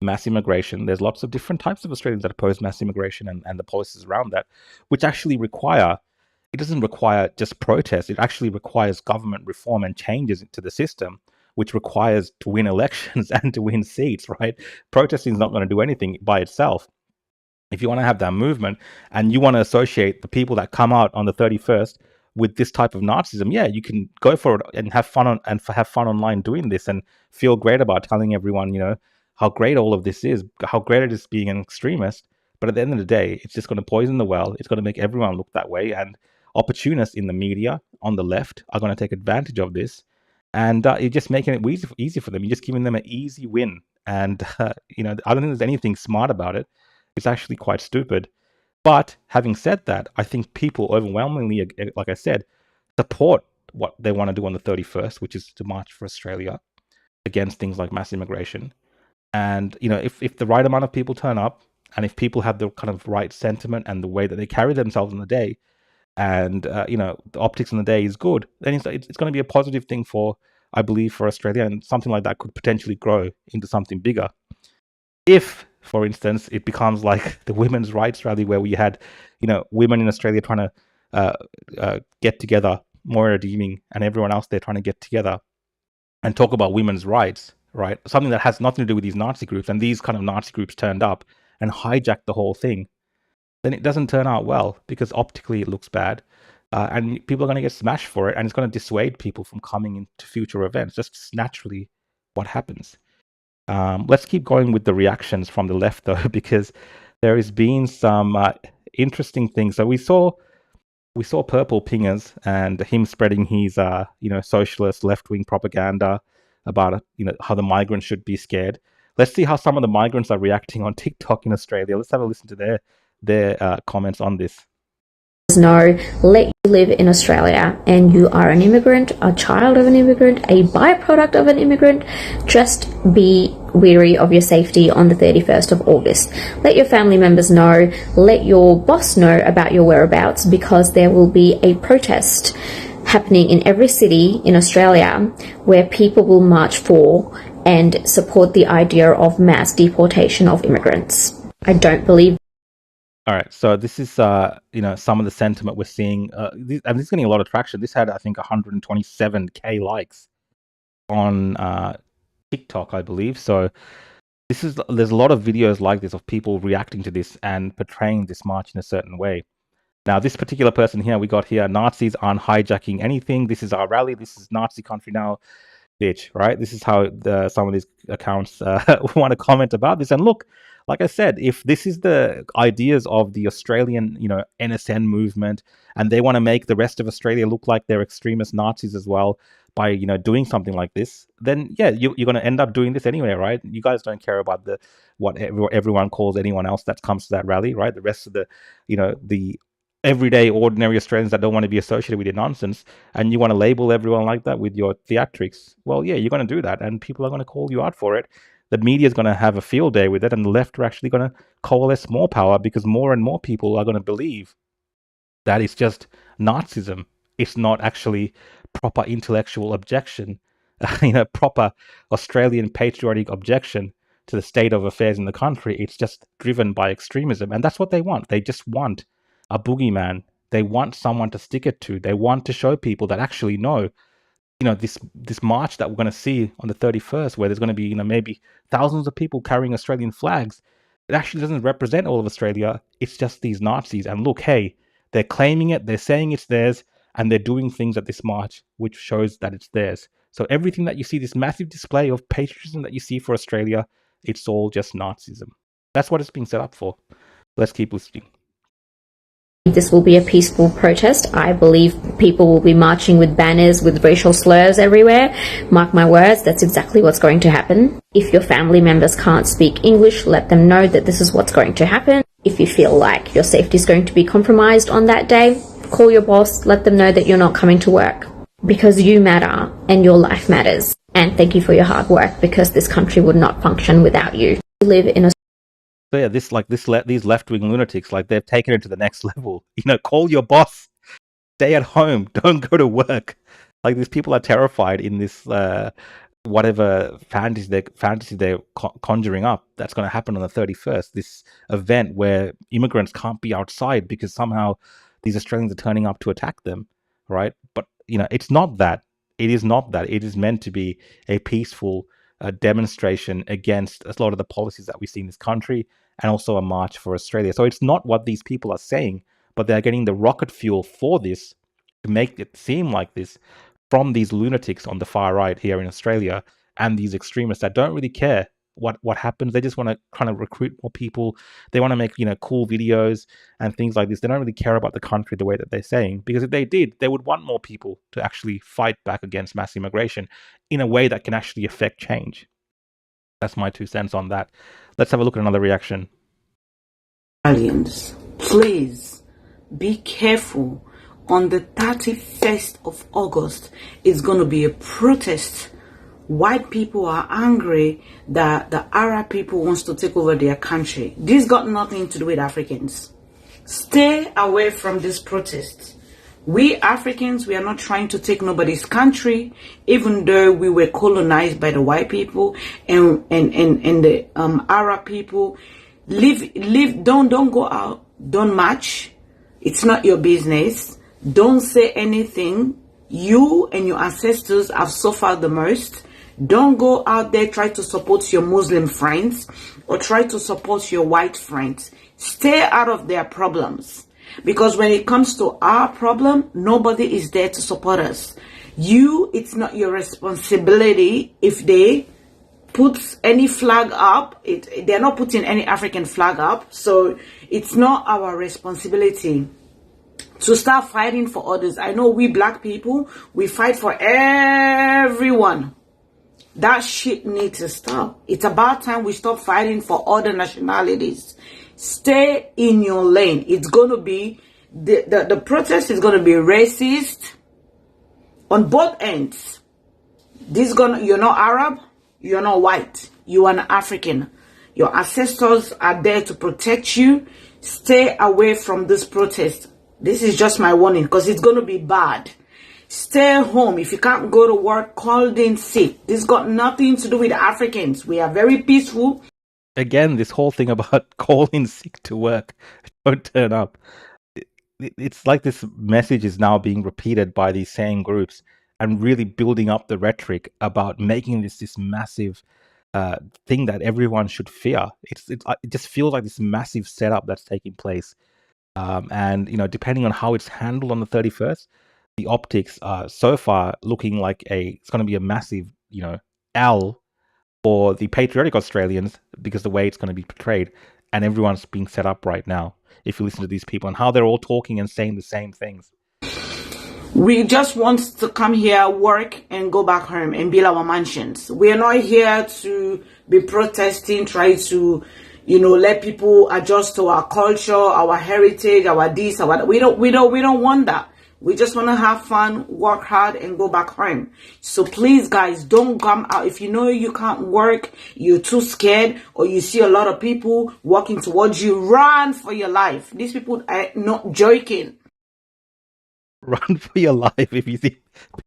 mass immigration. There's lots of different types of Australians that oppose mass immigration and the policies around that, which actually it doesn't require just protest. It actually requires government reform and changes to the system, which requires to win elections and to win seats, right? Protesting is not going to do anything by itself. If you want to have that movement and you want to associate the people that come out on the 31st with this type of Nazism, yeah, you can go for it and have fun have fun online doing this and feel great about telling everyone, how great all of this is, how great it is being an extremist. But at the end of the day, it's just going to poison the well. It's going to make everyone look that way. And opportunists in the media on the left are going to take advantage of this. And you're just making it easy for them. You're just giving them an easy win. And, I don't think there's anything smart about it. It's actually quite stupid. But having said that, I think people overwhelmingly, like I said, support what they want to do on the 31st, which is to march for Australia against things like mass immigration. And, if the right amount of people turn up, and if people have the kind of right sentiment and the way that they carry themselves in the day, and, the optics in the day is good, then it's going to be a positive thing I believe, for Australia, and something like that could potentially grow into something bigger. If, for instance, it becomes like the women's rights rally where we had, women in Australia trying to get together, Moira Deeming and everyone else there trying to get together and talk about women's rights, right? Something that has nothing to do with these Nazi groups, and these kind of Nazi groups turned up and hijacked the whole thing, then it doesn't turn out well, because optically it looks bad. And people are going to get smashed for it, and it's going to dissuade people from coming into future events. That's naturally what happens. Let's keep going with the reactions from the left, though, because there has been some interesting things. So we saw Purple Pingers and him spreading his socialist left-wing propaganda about how the migrants should be scared. Let's see how some of the migrants are reacting on TikTok in Australia. Let's have a listen to their comments on this. No, let you live in Australia and you are an immigrant, a child of an immigrant, a byproduct of an immigrant. Just be wary of your safety on the 31st of August. Let your family members know, let your boss know about your whereabouts, because there will be a protest happening in every city in Australia where people will march for and support the idea of mass deportation of immigrants. I don't believe. All right, so this is some of the sentiment we're seeing, and this is getting a lot of traction. This had, I think, 127k likes on TikTok, I believe. So there's a lot of videos like this of people reacting to this and portraying this march in a certain way. Now, this particular person here, we got here, Nazis aren't hijacking anything. This is our rally. This is Nazi country now, bitch, right? This is how some of these accounts want to comment about this. And look, like I said, if this is the ideas of the Australian, NSN movement, and they want to make the rest of Australia look like they're extremist Nazis as well, by doing something like this, then yeah, you're going to end up doing this anyway, right? You guys don't care about what everyone calls anyone else that comes to that rally, right? The rest of the everyday ordinary Australians that don't want to be associated with your nonsense, and you want to label everyone like that with your theatrics. Well, yeah, you're going to do that, and people are going to call you out for it. The media is going to have a field day with it, and the left are actually going to coalesce more power because more and more people are going to believe that it's just Nazism. It's not actually proper intellectual objection, proper Australian patriotic objection to the state of affairs in the country. It's just driven by extremism, and that's what they want. They just want a boogeyman. They want someone to stick it to. They want to show people that actually know, this march that we're going to see on the 31st, where there's going to be, maybe thousands of people carrying Australian flags. It actually doesn't represent all of Australia. It's just these Nazis. And look, hey, they're claiming it. They're saying it's theirs, and they're doing things at this march which shows that it's theirs. So everything that you see, this massive display of patriotism that you see for Australia, it's all just Nazism. That's what it's being set up for. Let's keep listening. This will be a peaceful protest. I believe people will be marching with banners with racial slurs everywhere. Mark my words, that's exactly what's going to happen. If your family members can't speak English, let them know that this is what's going to happen. If you feel like your safety is going to be compromised on that day, call your boss, let them know that you're not coming to work. Because you matter and your life matters. And thank you for your hard work, because this country would not function without you. We live in a So yeah, these left-wing lunatics, they've taken it to the next level. Call your boss, stay at home, don't go to work. These people are terrified in this whatever fantasy they're conjuring up that's going to happen on the 31st. This event where immigrants can't be outside because somehow these Australians are turning up to attack them, right? But it's not that. It is not that. It is meant to be a peaceful demonstration against a lot of the policies that we see in this country, and also a march for Australia. So it's not what these people are saying, but they're getting the rocket fuel for this to make it seem like this from these lunatics on the far right here in Australia, and these extremists that don't really care what happens. They just want to kind of recruit more people. They want to make cool videos and things like this. They don't really care about the country the way that they're saying, because if they did, they would want more people to actually fight back against mass immigration in a way that can actually affect change. That's my 2 cents on that. Let's have a look at another reaction. Australians, please be careful. On the 31st of August, it's going to be a protest. White people are angry that the Arab people wants to take over their country. This got nothing to do with Africans. Stay away from this protest. We Africans, we are not trying to take nobody's country, even though we were colonized by the white people and the Arab people. Don't go out, don't march. It's not your business. Don't say anything. You and your ancestors have suffered the most. Don't go out there try to support your Muslim friends or try to support your white friends. Stay out of their problems. Because when it comes to our problem, nobody is there to support us. It's not your responsibility if they put any flag up. They're not putting any African flag up. So it's not our responsibility to start fighting for others. I know we black people, we fight for everyone. That shit needs to stop. It's about time we stop fighting for other nationalities. Stay in your lane. It's going to be, the protest is going to be racist on both ends. You're not Arab, you're not white, you are an African. Your ancestors are there to protect you. Stay away from this protest. This is just my warning, because it's going to be bad. Stay home. If you can't go to work, call in sick. This got nothing to do with Africans. We are very peaceful. Again, this whole thing about calling sick to work, don't turn up. It's like this message is now being repeated by these same groups and really building up the rhetoric about making this massive thing that everyone should fear. It just feels like this massive setup that's taking place. And depending on how it's handled on the 31st, the optics are so far looking like it's going to be a massive, L for the patriotic Australians, because the way it's going to be portrayed, and everyone's being set up right now. If you listen to these people and how they're all talking and saying the same things. We just want to come here, work, and go back home and build our mansions. We are not here to be protesting, try to, let people adjust to our culture, our heritage, our this, our we don't want that. We just want to have fun, work hard, and go back home. So please, guys, don't come out. If you know you can't work, you're too scared, or you see a lot of people walking towards you, run for your life. These people are not joking. Run for your life if you see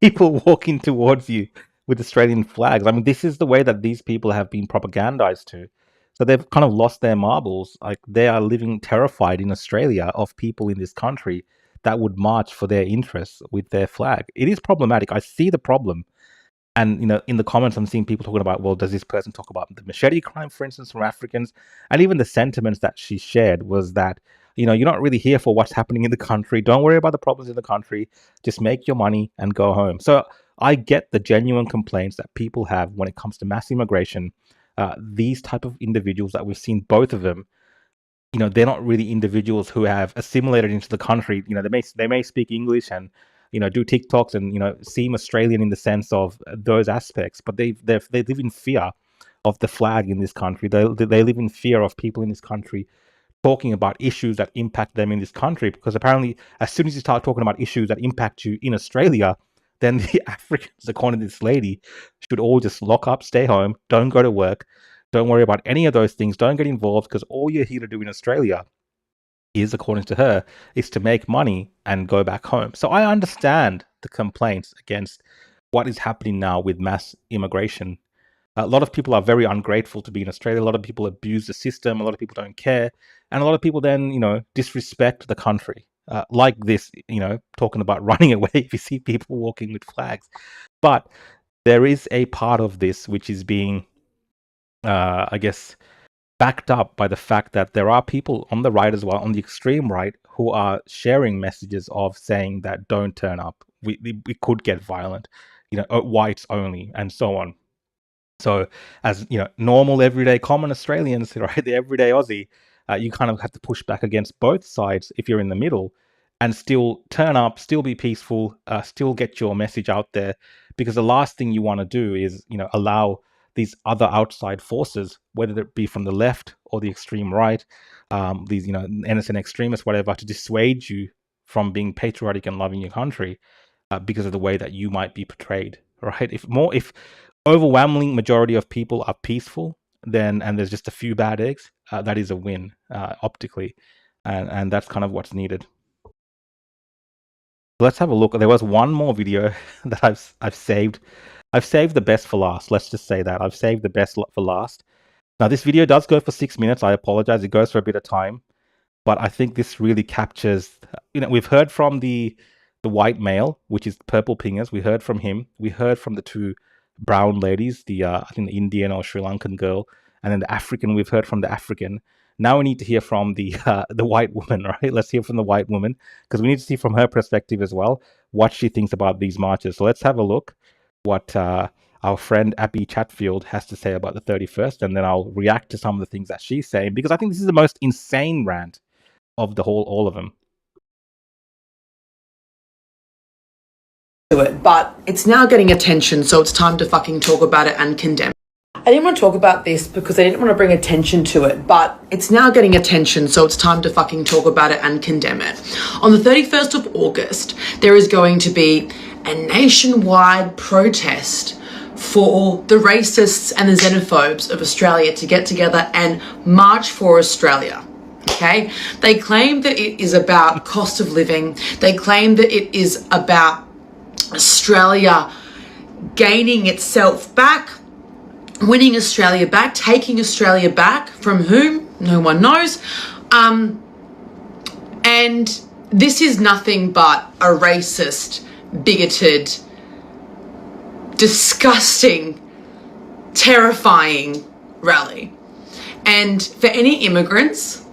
people walking towards you with Australian flags. I mean, this is the way that these people have been propagandized to. So they've kind of lost their marbles. Like, they are living terrified in Australia of people in this country that would march for their interests with their flag. It is problematic. I see the problem. And, in the comments, I'm seeing people talking about, well, does this person talk about the machete crime, for instance, from Africans? And even the sentiments that she shared was that, you're not really here for what's happening in the country. Don't worry about the problems in the country. Just make your money and go home. So I get the genuine complaints that people have when it comes to mass immigration. These type of individuals that we've seen, both of them, they're not really individuals who have assimilated into the country. They may speak English and, do TikToks and, seem Australian in the sense of those aspects, but they live in fear of the flag in this country. They live in fear of people in this country talking about issues that impact them in this country, because apparently as soon as you start talking about issues that impact you in Australia, then the Africans, according to this lady, should all just lock up, stay home, don't go to work, don't worry about any of those things, don't get involved, because all you're here to do in Australia is, according to her, is to make money and go back home. So I understand the complaints against what is happening now with mass immigration. A lot of people are very ungrateful to be in Australia. A lot of people abuse the system. A lot of people don't care. And a lot of people then, disrespect the country. Like this, talking about running away if you see people walking with flags. But there is a part of this which is being, I guess, backed up by the fact that there are people on the right as well, on the extreme right, who are sharing messages of saying that don't turn up. We could get violent, whites only, and so on. So as, normal, everyday, common Australians, right, the everyday Aussie, you kind of have to push back against both sides if you're in the middle and still turn up, still be peaceful, still get your message out there, because the last thing you want to do is, allow these other outside forces, whether it be from the left or the extreme right, these, innocent extremists, whatever, to dissuade you from being patriotic and loving your country because of the way that you might be portrayed, right? If overwhelming majority of people are peaceful, then, and there's just a few bad eggs, that is a win optically, and that's kind of what's needed. Let's have a look. There was one more video that I've saved. I've saved the best for last. Let's just say that I've saved the best for last. Now, this video does go for 6 minutes. I apologize. It goes for a bit of time, but I think this really captures. We've heard from the white male, which is Purple Pingers. We heard from him. We heard from the two brown ladies, I think the Indian or Sri Lankan girl, and then the African. We've heard from the African. Now we need to hear from the white woman, right? Let's hear from the white woman, because we need to see from her perspective as well what she thinks about these marches. So let's have a look what our friend Abbie Chatfield has to say about the 31st, and then I'll react to some of the things that she's saying, because I think this is the most insane rant of all of them. But it's now getting attention, so it's time to fucking talk about it and condemn. I didn't want to talk about this because I didn't want to bring attention to it, but it's now getting attention, so it's time to fucking talk about it and condemn it. On the 31st of August, there is going to be a nationwide protest for the racists and the xenophobes of Australia to get together and march for Australia. Okay? They claim that it is about cost of living. They claim that it is about Australia gaining itself back, winning Australia back, taking Australia back from whom? No one knows. And this is nothing but a racist, bigoted, disgusting, terrifying rally. And for any immigrants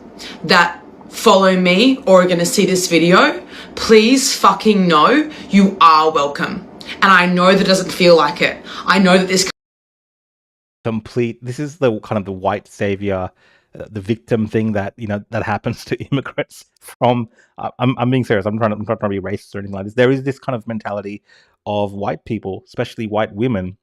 that follow me or are going to see this video, please fucking know you are welcome. And I know that doesn't feel like it. I know that this this is the kind of the white savior the victim thing that that happens to immigrants from. I'm being serious. I'm not trying to be racist or anything like this. There is this kind of mentality of white people, especially white women,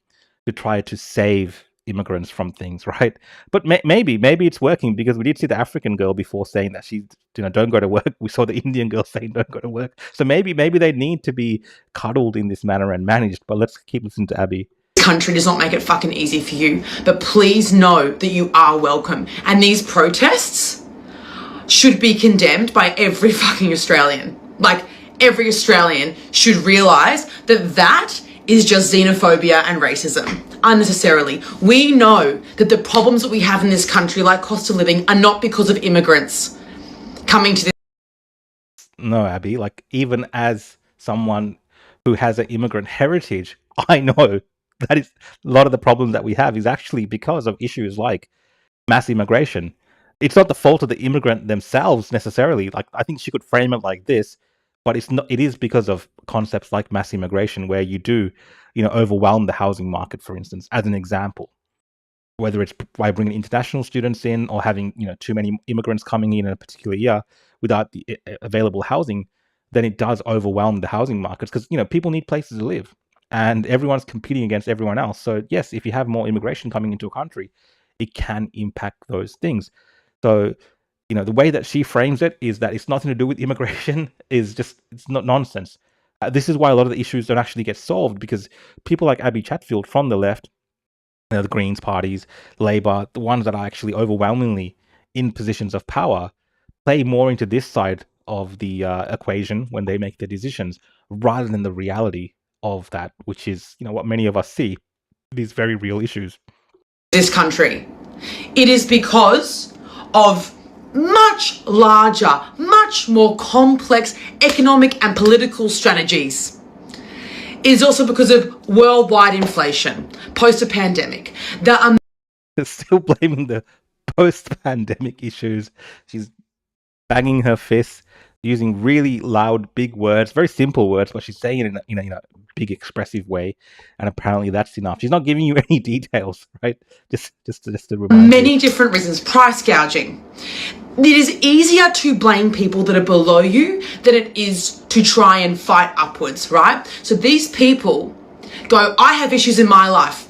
to try to save immigrants from things, right? But maybe it's working, because we did see the African girl before saying that she don't go to work. We saw the Indian girl saying don't go to work. So maybe they need to be cuddled in this manner and managed. But let's keep listening to Abbie. Country does not make it fucking easy for you, but please know that you are welcome, and these protests should be condemned by every fucking Australian. Like, every Australian should realise that is just xenophobia and racism unnecessarily. We know that the problems that we have in this country, like cost of living, are not because of immigrants coming to this. No, Abbie, like, even as someone who has an immigrant heritage, I know that is a lot of the problem that we have is actually because of issues like mass immigration. It's not the fault of the immigrant themselves necessarily. Like, I think she could frame it like this, but it's not. It is because of concepts like mass immigration, where you do, overwhelm the housing market, for instance, as an example. Whether it's by bringing international students in, or having too many immigrants coming in a particular year without the available housing, then it does overwhelm the housing markets, because people need places to live. And everyone's competing against everyone else. So yes, if you have more immigration coming into a country, it can impact those things. So, the way that she frames it is that it's nothing to do with immigration. It's not nonsense. This is why a lot of the issues don't actually get solved, because people like Abbie Chatfield from the left, the Greens parties, Labour, the ones that are actually overwhelmingly in positions of power, play more into this side of the equation when they make their decisions, rather than the reality of that, which is what many of us see, these very real issues. This country, it is because of much larger, much more complex economic and political strategies. It is also because of worldwide inflation post a pandemic. They're still blaming the post-pandemic issues. She's banging her fists, using really loud, big words, very simple words, but she's saying it in a big, expressive way, and apparently that's enough. She's not giving you any details, right? Just to remind many you. Different reasons. Price gouging. It is easier to blame people that are below you than it is to try and fight upwards, right? So these people go, I have issues in my life.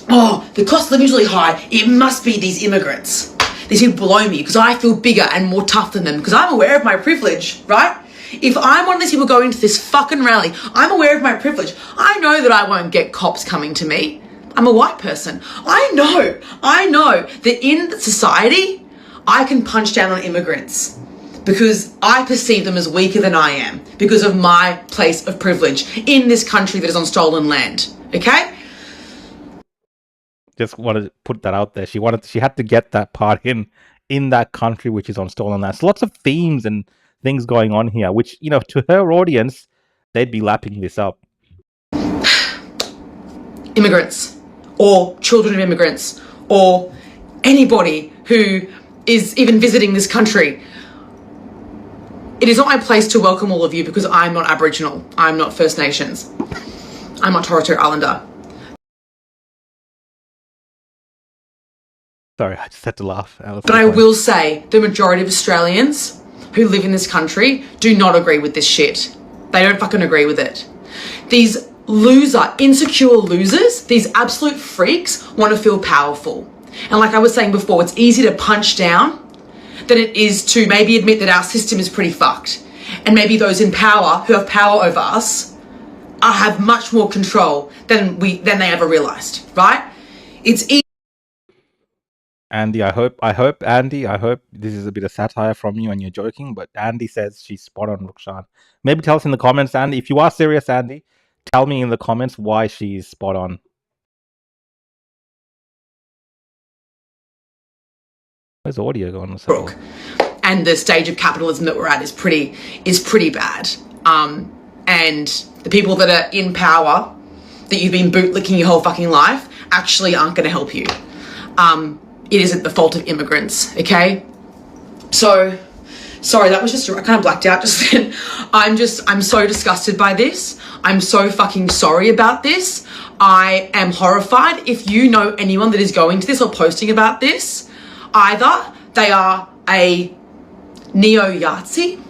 Oh, the cost of living is really high. It must be these immigrants. These people below me, because I feel bigger and more tough than them, because I'm aware of my privilege, right? If I'm one of these people going to this fucking rally, I'm aware of my privilege. I know that I won't get cops coming to me. I'm a white person. I know that in society, I can punch down on immigrants because I perceive them as weaker than I am because of my place of privilege in this country that is on stolen land, okay? Just wanted to put that out there. She had to get that part in that country which is on stolen land. So lots of themes and things going on here, which, to her audience, they'd be lapping this up. Immigrants, or children of immigrants, or anybody who is even visiting this country. It is not my place to welcome all of you because I'm not Aboriginal. I'm not First Nations. I'm not Torres Strait Islander. Sorry, I just had to laugh. But I will say the majority of Australians who live in this country do not agree with this shit. They don't fucking agree with it. These insecure losers, these absolute freaks want to feel powerful. And like I was saying before, it's easy to punch down than it is to maybe admit that our system is pretty fucked. And maybe those in power, who have power over us, have much more control than they ever realised, right? It's easy. Andy, I hope this is a bit of satire from you and you're joking, but Andy says she's spot on, Rukshan. Maybe tell us in the comments, Andy. If you are serious, Andy, tell me in the comments why she's spot on. Where's audio going? And the stage of capitalism that we're at is pretty bad. And the people that are in power, that you've been bootlicking your whole fucking life, actually aren't going to help you. It isn't the fault of immigrants, okay? So, sorry, that was just, I kind of blacked out just then. I'm so disgusted by this. I'm so fucking sorry about this. I am horrified. If you know anyone that is going to this or posting about this, either they are a neo-Yahtzee.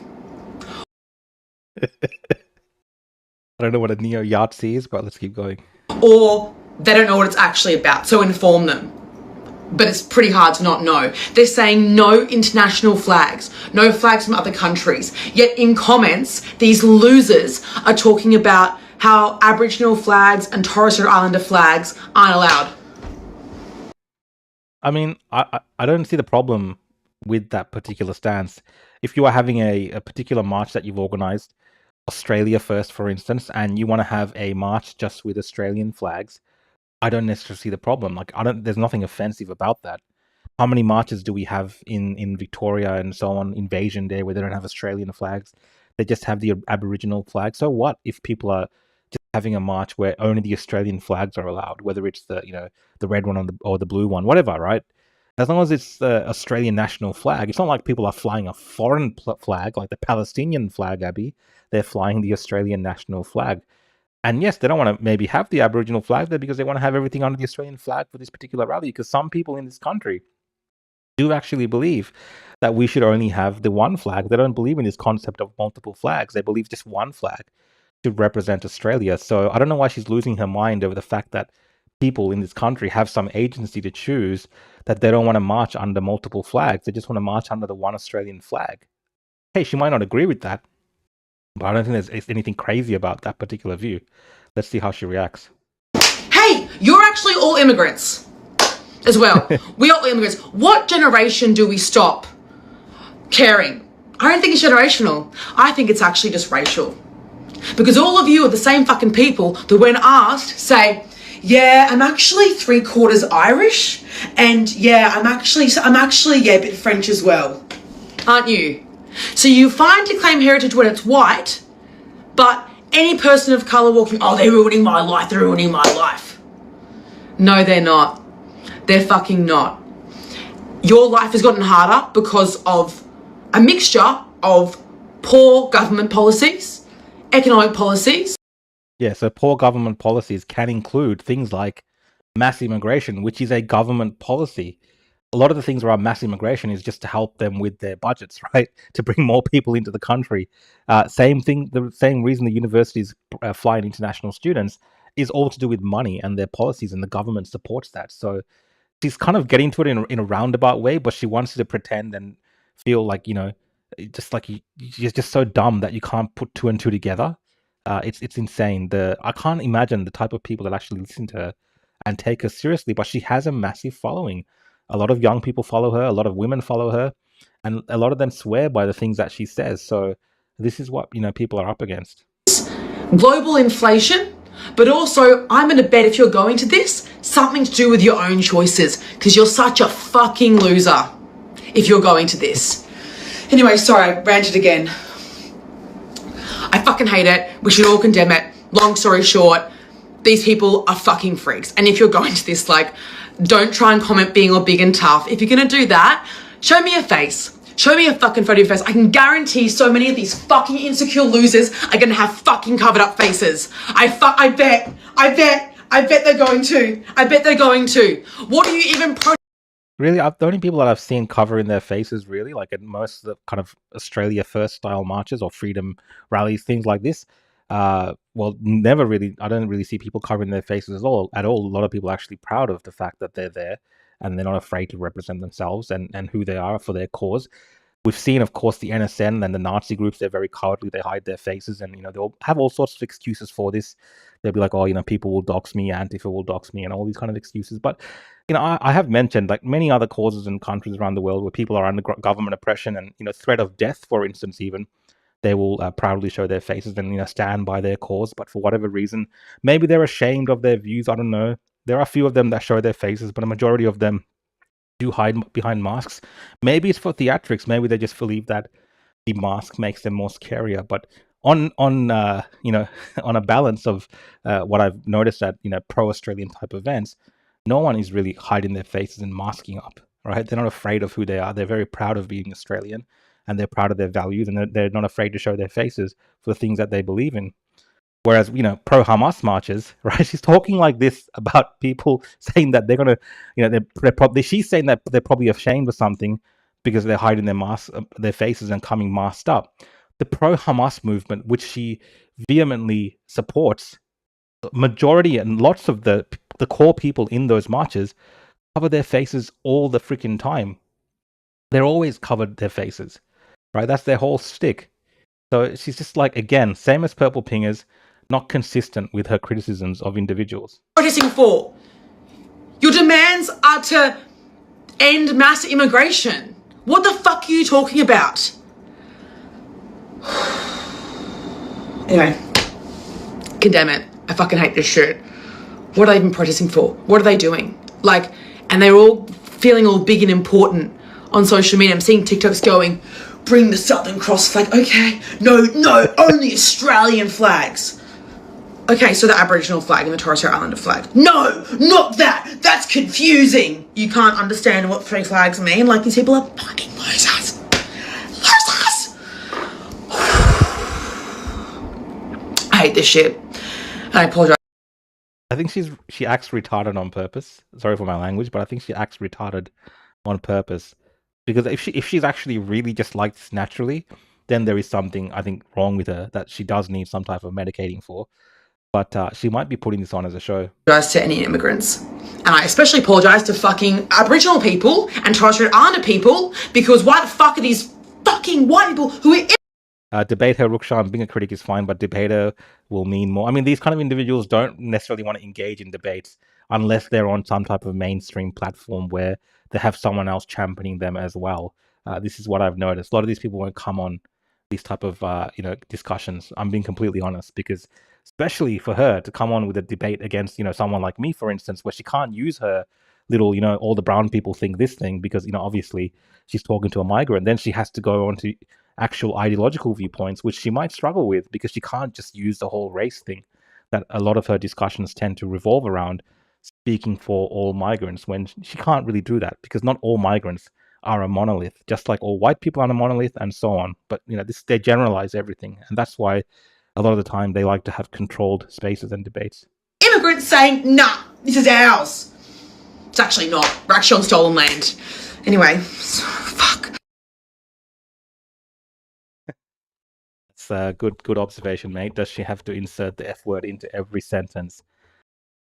I don't know what a neo-Yahtzee is, but let's keep going. Or they don't know what it's actually about, so inform them. But it's pretty hard to not know. They're saying no international flags, no flags from other countries. Yet in comments, these losers are talking about how Aboriginal flags and Torres Strait Islander flags aren't allowed. I mean, I don't see the problem with that particular stance. If you are having a particular march that you've organized, Australia first, for instance, and you want to have a march just with Australian flags, I don't necessarily see the problem. Like, there's nothing offensive about that. How many marches do we have in Victoria and so on, Invasion Day, where they don't have Australian flags? They just have the Aboriginal flag. So what if people are just having a march where only the Australian flags are allowed, whether it's the red one or the blue one, whatever, right? As long as it's the Australian national flag, it's not like people are flying a foreign flag, like the Palestinian flag, Abbie. They're flying the Australian national flag. And yes, they don't want to maybe have the Aboriginal flag there because they want to have everything under the Australian flag for this particular rally, because some people in this country do actually believe that we should only have the one flag. They don't believe in this concept of multiple flags. They believe just one flag should represent Australia. So I don't know why she's losing her mind over the fact that people in this country have some agency to choose that they don't want to march under multiple flags. They just want to march under the one Australian flag. Hey, she might not agree with that, but I don't think there's anything crazy about that particular view. Let's see how she reacts. Hey, you're actually all immigrants as well. We are all immigrants. What generation do we stop caring? I don't think it's generational. I think it's actually just racial. Because all of you are the same fucking people that when asked say, yeah, I'm actually 3/4 Irish, and yeah, I'm actually a bit French as well. Aren't you? So you fine to claim heritage when it's white, but any person of colour walking, oh, they're ruining my life. No, they're not. They're fucking not. Your life has gotten harder because of a mixture of poor government policies, economic policies. Yeah, so poor government policies can include things like mass immigration, which is a government policy. A lot of the things around mass immigration is just to help them with their budgets, right? To bring more people into the country. Same thing, the same reason the universities fly in international students is all to do with money and their policies, and the government supports that. So she's kind of getting to it in a roundabout way, but she wants you to pretend and feel like, just like you're just so dumb that you can't put two and two together. It's insane. I can't imagine the type of people that actually listen to her and take her seriously, but she has a massive following. A lot of young people follow her, a lot of women follow her, and a lot of them swear by the things that she says. So this is what, people are up against. Global inflation, but also I'm going to bet if you're going to this, something to do with your own choices, because you're such a fucking loser if you're going to this. Anyway, sorry, I ranted again. I fucking hate it. We should all condemn it. Long story short, these people are fucking freaks. And if you're going to this, don't try and comment being all big and tough. If you're going to do that, show me a face. Show me a fucking photo of your face. I can guarantee so many of these fucking insecure losers are going to have fucking covered up faces. I bet they're going to. I bet they're going to. What are you even Really, the only people that I've seen covering their faces, really, like at most of the kind of Australia First style marches or freedom rallies, things like this, never really, I don't really see people covering their faces at all. A lot of people are actually proud of the fact that they're there and they're not afraid to represent themselves and who they are for their cause. We've seen, of course, the NSN and the Nazi groups, they're very cowardly, they hide their faces, and, they'll have all sorts of excuses for this. They'll be like, oh, people will dox me, Antifa will dox me, and all these kind of excuses. But, I have mentioned, like many other causes in countries around the world where people are under government oppression and, threat of death, for instance, even, they will proudly show their faces and, stand by their cause. But for whatever reason, maybe they're ashamed of their views, I don't know. There are a few of them that show their faces, but a majority of them do hide behind masks. Maybe it's for theatrics. Maybe they just believe that the mask makes them more scarier. But on on a balance of what I've noticed at pro-Australian type events, no one is really hiding their faces and masking up. Right? They're not afraid of who they are. They're very proud of being Australian, and they're proud of their values, and they're not afraid to show their faces for the things that they believe in. Whereas, pro-Hamas marches, right? She's talking like this about people saying that they're going to, she's saying that they're probably ashamed of something because they're hiding their faces and coming masked up. The pro-Hamas movement, which she vehemently supports, majority and lots of the core people in those marches cover their faces all the freaking time. They're always covered their faces, right? That's their whole shtick. So she's just like, again, same as Purple Pingers, not consistent with her criticisms of individuals. Protesting for? Your demands are to end mass immigration. What the fuck are you talking about? Anyway, condemn it. I fucking hate this shit. What are they even protesting for? What are they doing? Like, and they're all feeling all big and important on social media. I'm seeing TikToks going, bring the Southern Cross flag. Okay, no, only Australian flags. Okay, so the Aboriginal flag and the Torres Strait Islander flag. No, not that. That's confusing. You can't understand what 3 flags mean. Like, these people are fucking losers. Losers! I hate this shit. And I apologize. I think she acts retarded on purpose. Sorry for my language, but I think she acts retarded on purpose. Because if she's actually really just like this naturally, then there is something, I think, wrong with her that she does need some type of medicating for. But she might be putting this on as a show. Apologize to any immigrants. And I especially apologize to fucking Aboriginal people and Torres Strait Islander people, because why the fuck are these fucking white people who are Debate her, Rukshan. Being a critic is fine, but debate her will mean more. I mean, these kind of individuals don't necessarily want to engage in debates unless they're on some type of mainstream platform where they have someone else championing them as well. This is what I've noticed. A lot of these people won't come on these type of discussions. I'm being completely honest, because especially for her to come on with a debate against someone like me, for instance, where she can't use her little all the brown people think this thing, because obviously she's talking to a migrant. Then she has to go on to actual ideological viewpoints, which she might struggle with, because she can't just use the whole race thing that a lot of her discussions tend to revolve around, speaking for all migrants, when she can't really do that, because not all migrants are a monolith, just like all white people are a monolith and so on. But they generalize everything, and that's why a lot of the time they like to have controlled spaces and debates. immigrants saying, nah, this is ours. It's actually not. We're actually on stolen land. Anyway, fuck. It's a good observation, mate. Does she have to insert the F word into every sentence?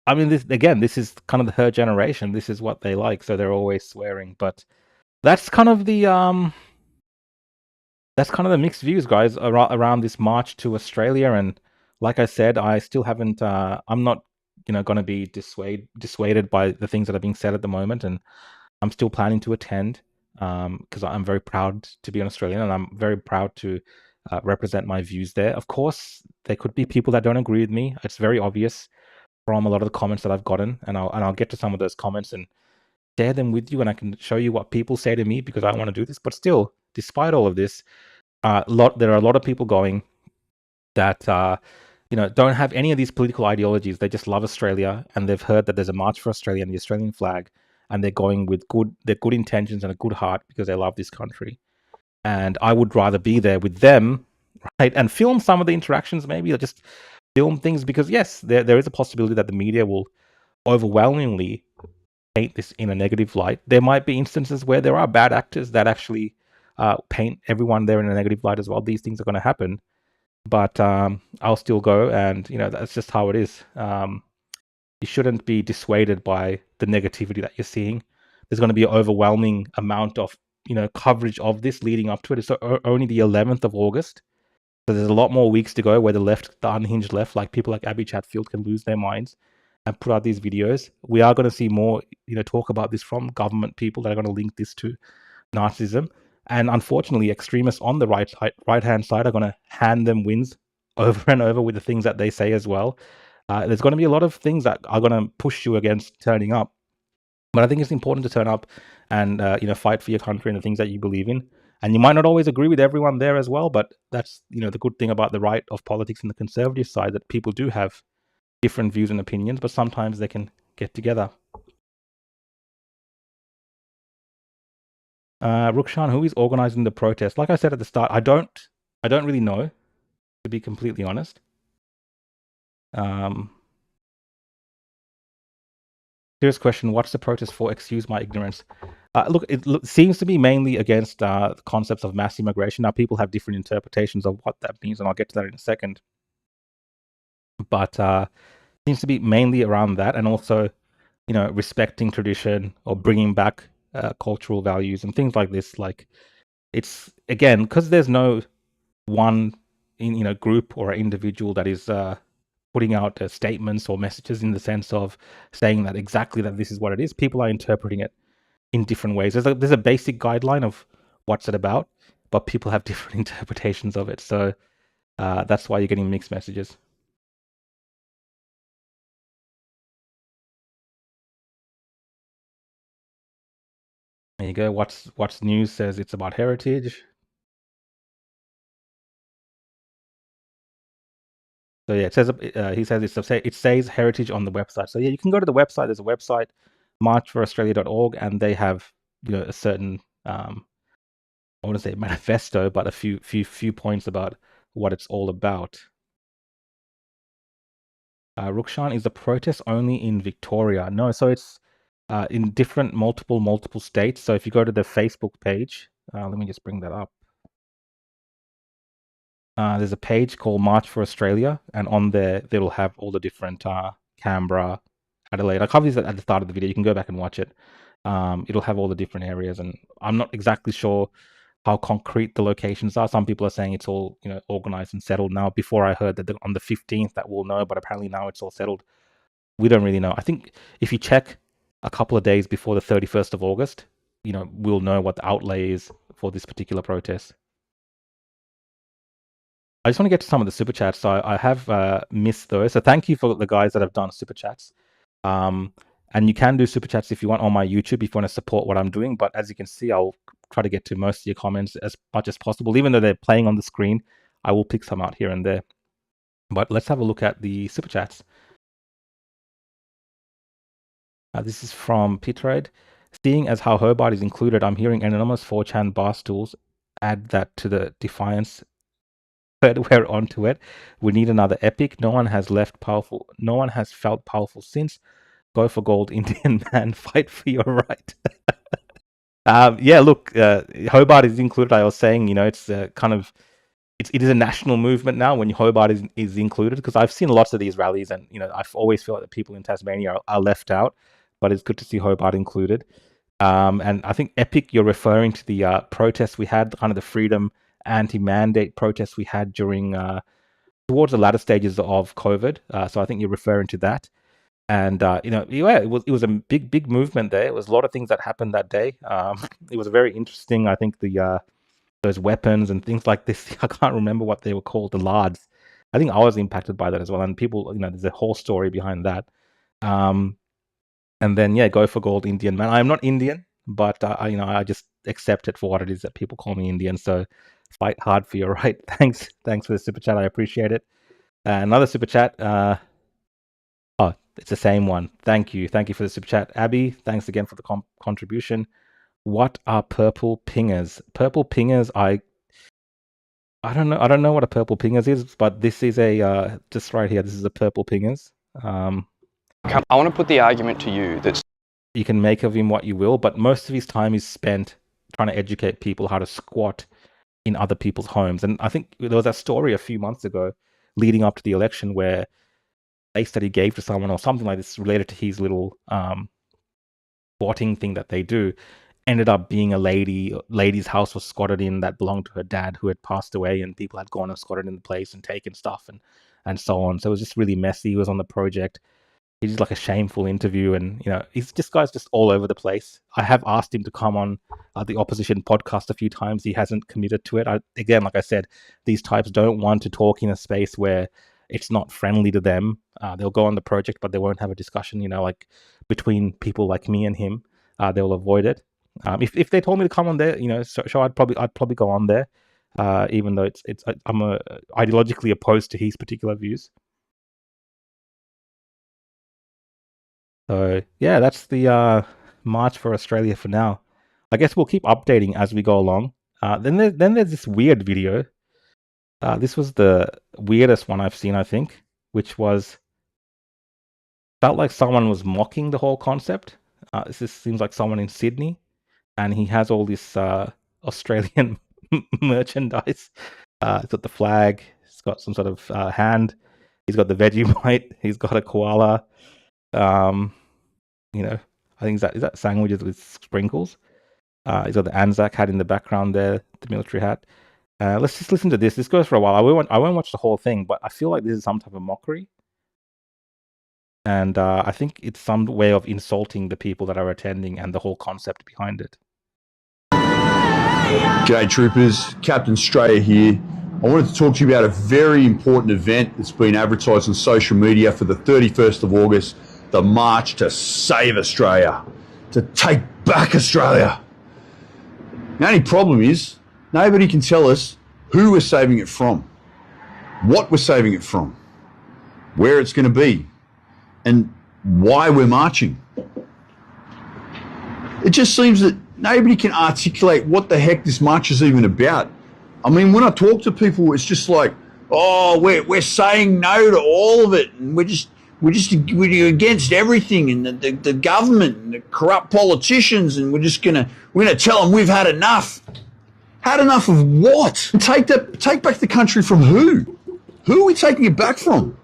I mean, this is kind of her generation. This is what they like, so they're always swearing. But that's kind of the mixed views, guys, around this march to Australia. And like I said, I still haven't. I'm not, going to be dissuaded by the things that are being said at the moment, and I'm still planning to attend because I'm very proud to be an Australian, and I'm very proud to represent my views there. Of course, there could be people that don't agree with me. It's very obvious from a lot of the comments that I've gotten, and I'll get to some of those comments and share them with you, and I can show you what people say to me, because I want to do this. But still, despite all of this, there are a lot of people going that don't have any of these political ideologies. They just love Australia, and they've heard that there's a march for Australia and the Australian flag, and they're going with their good intentions and a good heart because they love this country. And I would rather be there with them, right, and film some of the interactions, maybe, or just film things, because yes, there is a possibility that the media will overwhelmingly paint this in a negative light. There might be instances where there are bad actors that actually paint everyone there in a negative light as well. These things are going to happen, but I'll still go, and that's just how it is. You shouldn't be dissuaded by the negativity that you're seeing. There's going to be an overwhelming amount of coverage of this leading up to it. It's only the 11th of August. So there's a lot more weeks to go where the unhinged left, like people like Abbie Chatfield, can lose their minds and put out these videos. We are going to see more, talk about this from government people that are going to link this to Nazism. And unfortunately, extremists on the right-hand side are going to hand them wins over and over with the things that they say as well. There's going to be a lot of things that are going to push you against turning up. But I think it's important to turn up and fight for your country and the things that you believe in. And you might not always agree with everyone there as well, but that's the good thing about the right of politics and the conservative side, that people do have different views and opinions, but sometimes they can get together. Rukshan, who is organizing the protest? Like I said at the start, I don't really know, to be completely honest. Serious question, what's the protest for? Excuse my ignorance. Look, it seems to be mainly against the concepts of mass immigration. Now, people have different interpretations of what that means, and I'll get to that in a second. But seems to be mainly around that, and also, respecting tradition or bringing back cultural values and things like this. Like, it's again because there's no one group or individual that is putting out statements or messages in the sense of saying that exactly that this is what it is. People are interpreting it in different ways. There's a basic guideline of what's it about, but people have different interpretations of it. So that's why you're getting mixed messages. There you go. What's News says it's about heritage. So yeah, it says he says it says heritage on the website. So yeah, you can go to the website. There's a website, marchforaustralia.org, and they have a certain I want to say manifesto, but a few points about what it's all about. Rukshan, is the protest only in Victoria? No, so it's in different multiple states. So if you go to the Facebook page, let me just bring that up. There's a page called March for Australia, and on there it'll have all the different Canberra, Adelaide. I covered this at the start of the video. You can go back and watch it. It'll have all the different areas, and I'm not exactly sure how concrete the locations are. Some people are saying it's all organized and settled now. Before I heard that on the 15th that we'll know, but apparently now it's all settled. We don't really know. I think if you check a couple of days before the 31st of August, we'll know what the outlay is for this particular protest. I just want to get to some of the super chats. So I have missed those. So thank you for the guys that have done super chats. And you can do super chats if you want on my YouTube, if you want to support what I'm doing. But as you can see, I'll try to get to most of your comments as much as possible. Even though they're playing on the screen, I will pick some out here and there. But let's have a look at the super chats. This is from Pitrade. Seeing as how Hobart is included, I'm hearing anonymous 4chan barstools add that to the defiance. We're onto it. We need another epic. No one has felt powerful since. Go for gold, Indian man. Fight for your right. Yeah, look, Hobart is included. I was saying, it's kind of it is a national movement now when Hobart is included, because I've seen lots of these rallies, and I always feel like the people in Tasmania are left out. But it's good to see Hobart included. And I think epic, you're referring to the protests we had, kind of the freedom anti-mandate protests we had during towards the latter stages of COVID. So I think you're referring to that. And it was a big movement there. It was a lot of things that happened that day. It was very interesting. I think those weapons and things like this. I can't remember what they were called. The lards. I think I was impacted by that as well. And people, there's a whole story behind that. And then go for gold, Indian man. I'm not Indian, but I just accept it for what it is that people call me Indian. So fight hard for your right. Thanks for the super chat. I appreciate it. Another super chat. Oh, it's the same one. Thank you for the super chat, Abbie. Thanks again for the contribution. What are purple pingers? Purple pingers. I don't know. I don't know what a purple pingers is, but this is a just right here. This is a purple pingers. I want to put the argument to you that you can make of him what you will, but most of his time is spent trying to educate people how to squat in other people's homes. And I think there was a story a few months ago leading up to the election where place that he gave to someone or something like this related to his little squatting thing that they do ended up being a lady's house was squatted in that belonged to her dad who had passed away, and people had gone and squatted in the place and taken stuff and so on. So it was just really messy. He was on the project. He did like a shameful interview, and this guy's just all over the place. I have asked him to come on the opposition podcast a few times. He hasn't committed to it. Again, like I said, these types don't want to talk in a space where it's not friendly to them. They'll go on the project, but they won't have a discussion, like between people like me and him. They'll avoid it. If they told me to come on there, so I'd probably go on there, even though I'm ideologically opposed to his particular views. So yeah, that's the March for Australia for now. I guess we'll keep updating as we go along. Then there's this weird video. This was the weirdest one I've seen, I think, which felt like someone was mocking the whole concept. This seems like someone in Sydney. and he has all this Australian merchandise. He's got the flag. He's got some sort of hand. He's got the Vegemite. He's got a koala. You know, I think is that sandwiches with sprinkles. He's got the Anzac hat in the background there, the military hat. Let's just listen to this. This goes for a while. I won't watch the whole thing, but I feel like this is some type of mockery. And I think it's some way of insulting the people that are attending and the whole concept behind it. G'day troopers, Captain Strayer here. I wanted to talk to you about a very important event that's been advertised on social media for the 31st of August, the March to Save Australia, to take back Australia. The only problem is, nobody can tell us who we're saving it from, what we're saving it from, where it's going to be, and why we're marching. It just seems that nobody can articulate what the heck this march is even about. I mean, when I talk to people, it's just like, oh, we're saying no to all of it, and we're against everything, and the government and the corrupt politicians, and we're gonna tell them we've had enough. Had enough of what? And take back the country from who? Who are we taking it back from?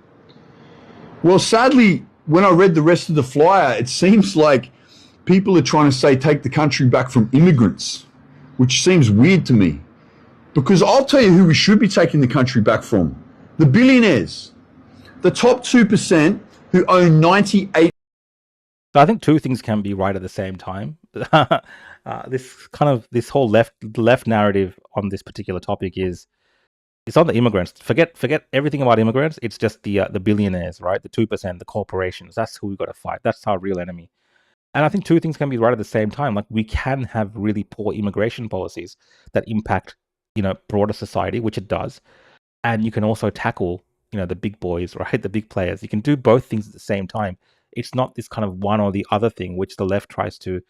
Well, sadly, when I read the rest of the flyer, it seems like people are trying to say take the country back from immigrants, which seems weird to me. Because I'll tell you who we should be taking the country back from. The billionaires. The top 2% who own 98%. So I think two things can be right at the same time. This whole left narrative on this particular topic it's on the immigrants. Forget everything about immigrants. It's just the billionaires, right? The 2%, the corporations. That's who we got to fight. That's our real enemy. And I think two things can be right at the same time. Like, we can have really poor immigration policies that impact, broader society, which it does. And you can also tackle, the big boys, right? The big players. You can do both things at the same time. It's not this kind of one or the other thing, which the left tries to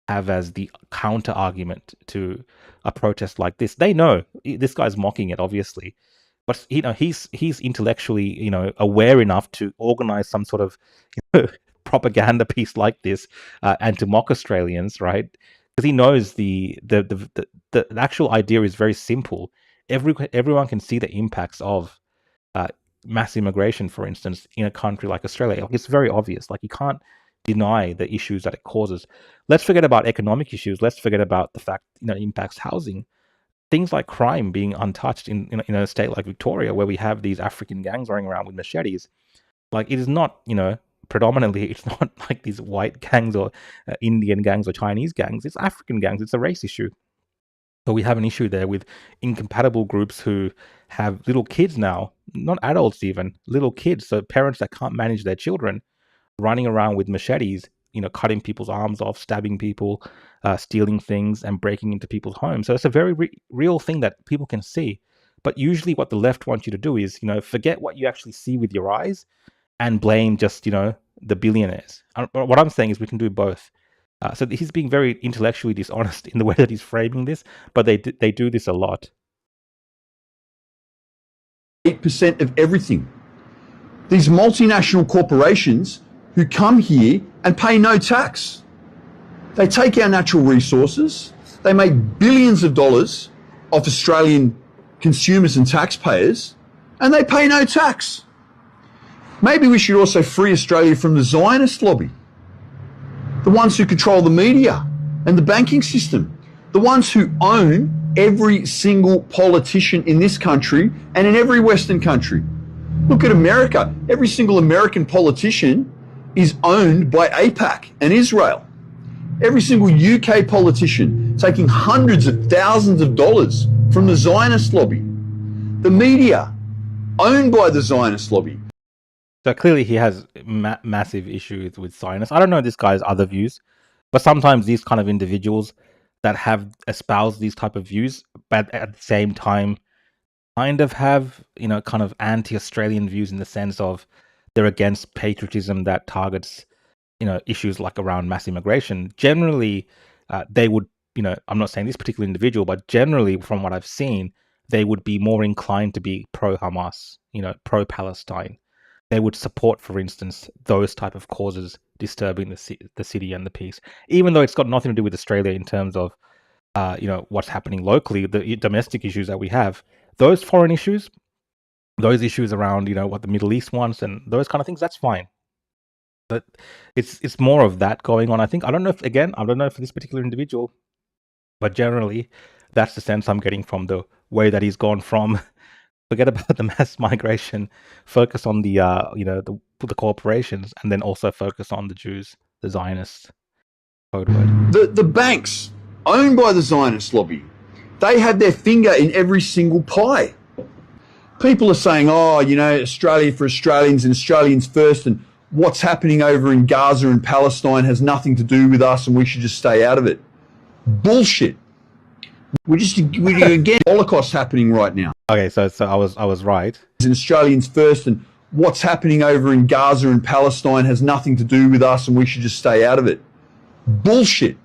have as the counter argument to a protest like this. They know this guy's mocking it, obviously, but he's intellectually aware enough to organize some sort of propaganda piece like this and to mock Australians, right? Because he knows the actual idea is very simple. Everyone can see the impacts of mass immigration, for instance, in a country like Australia. Like, it's very obvious. Like, you can't deny the issues that it causes. Let's forget about economic issues. Let's forget about the fact it impacts housing. Things like crime being untouched in a state like Victoria, where we have these African gangs running around with machetes. Like, it is not predominantly, it's not like these white gangs or Indian gangs or Chinese gangs. It's African gangs. It's a race issue. So we have an issue there with incompatible groups who have little kids now, not adults even, little kids. So parents that can't manage their children running around with machetes, cutting people's arms off, stabbing people, stealing things and breaking into people's homes. So it's a very real thing that people can see. But usually what the left wants you to do is, forget what you actually see with your eyes and blame just, the billionaires. What I'm saying is we can do both. So he's being very intellectually dishonest in the way that he's framing this, but they do this a lot. 8% of everything. These multinational corporations who come here and pay no tax. They take our natural resources, they make billions of dollars off Australian consumers and taxpayers, and they pay no tax. Maybe we should also free Australia from the Zionist lobby. The ones who control the media and the banking system. The ones who own every single politician in this country and in every Western country. Look at America. Every single American politician is owned by AIPAC and Israel. Every single UK politician taking hundreds of thousands of dollars from the Zionist lobby. The media, owned by the Zionist lobby. So clearly he has massive issues with Zionists. I don't know this guy's other views, but sometimes these kind of individuals that have espoused these type of views, but at the same time kind of have, kind of anti-Australian views in the sense of they're against patriotism that targets, issues like around mass immigration. Generally, they would, I'm not saying this particular individual, but generally from what I've seen, they would be more inclined to be pro-Hamas, pro-Palestine. they would support, for instance, those type of causes disturbing the city and the peace, even though it's got nothing to do with Australia in terms of what's happening locally, the domestic issues that we have. Those foreign issues, those issues around what the Middle East wants and those kind of things, that's fine. But it's more of that going on. I think I don't know if for this particular individual, but generally, that's the sense I'm getting from the way that he's gone from forget about the mass migration, focus on the the corporations, and then also focus on the Jews, the Zionists. Code word. The banks owned by the Zionist lobby, they had their finger in every single pie. People are saying, Australia for Australians and Australians first, and what's happening over in Gaza and Palestine has nothing to do with us and we should just stay out of it. Bullshit. We're again, Holocaust happening right now. Okay, so I was right. And Australians first, and what's happening over in Gaza and Palestine has nothing to do with us and we should just stay out of it. Bullshit.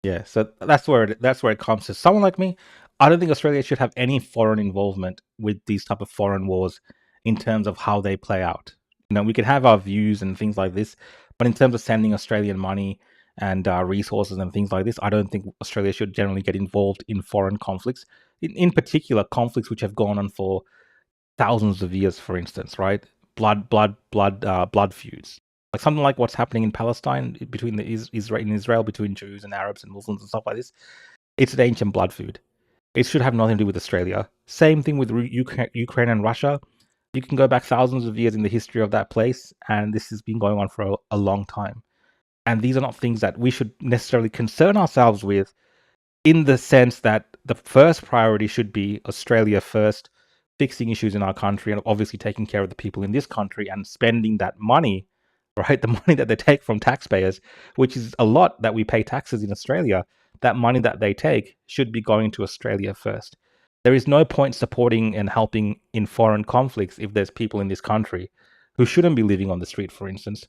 Yeah, so that's where it comes to. Someone like me, I don't think Australia should have any foreign involvement with these type of foreign wars in terms of how they play out. We can have our views and things like this, but in terms of sending Australian money and resources and things like this, I don't think Australia should generally get involved in foreign conflicts. In particular, conflicts which have gone on for thousands of years, for instance, right? Blood feuds. Like something like what's happening in Palestine between Israel, between Jews and Arabs and Muslims and stuff like this. It's an ancient blood feud. It should have nothing to do with Australia. Same thing with Ukraine and Russia. You can go back thousands of years in the history of that place, and this has been going on for a long time. And these are not things that we should necessarily concern ourselves with, in the sense that the first priority should be Australia first, fixing issues in our country, and obviously taking care of the people in this country and spending that money, right? The money that they take from taxpayers, which is a lot that we pay taxes in Australia. That money that they take should be going to Australia first. There is no point supporting and helping in foreign conflicts if there's people in this country who shouldn't be living on the street, for instance,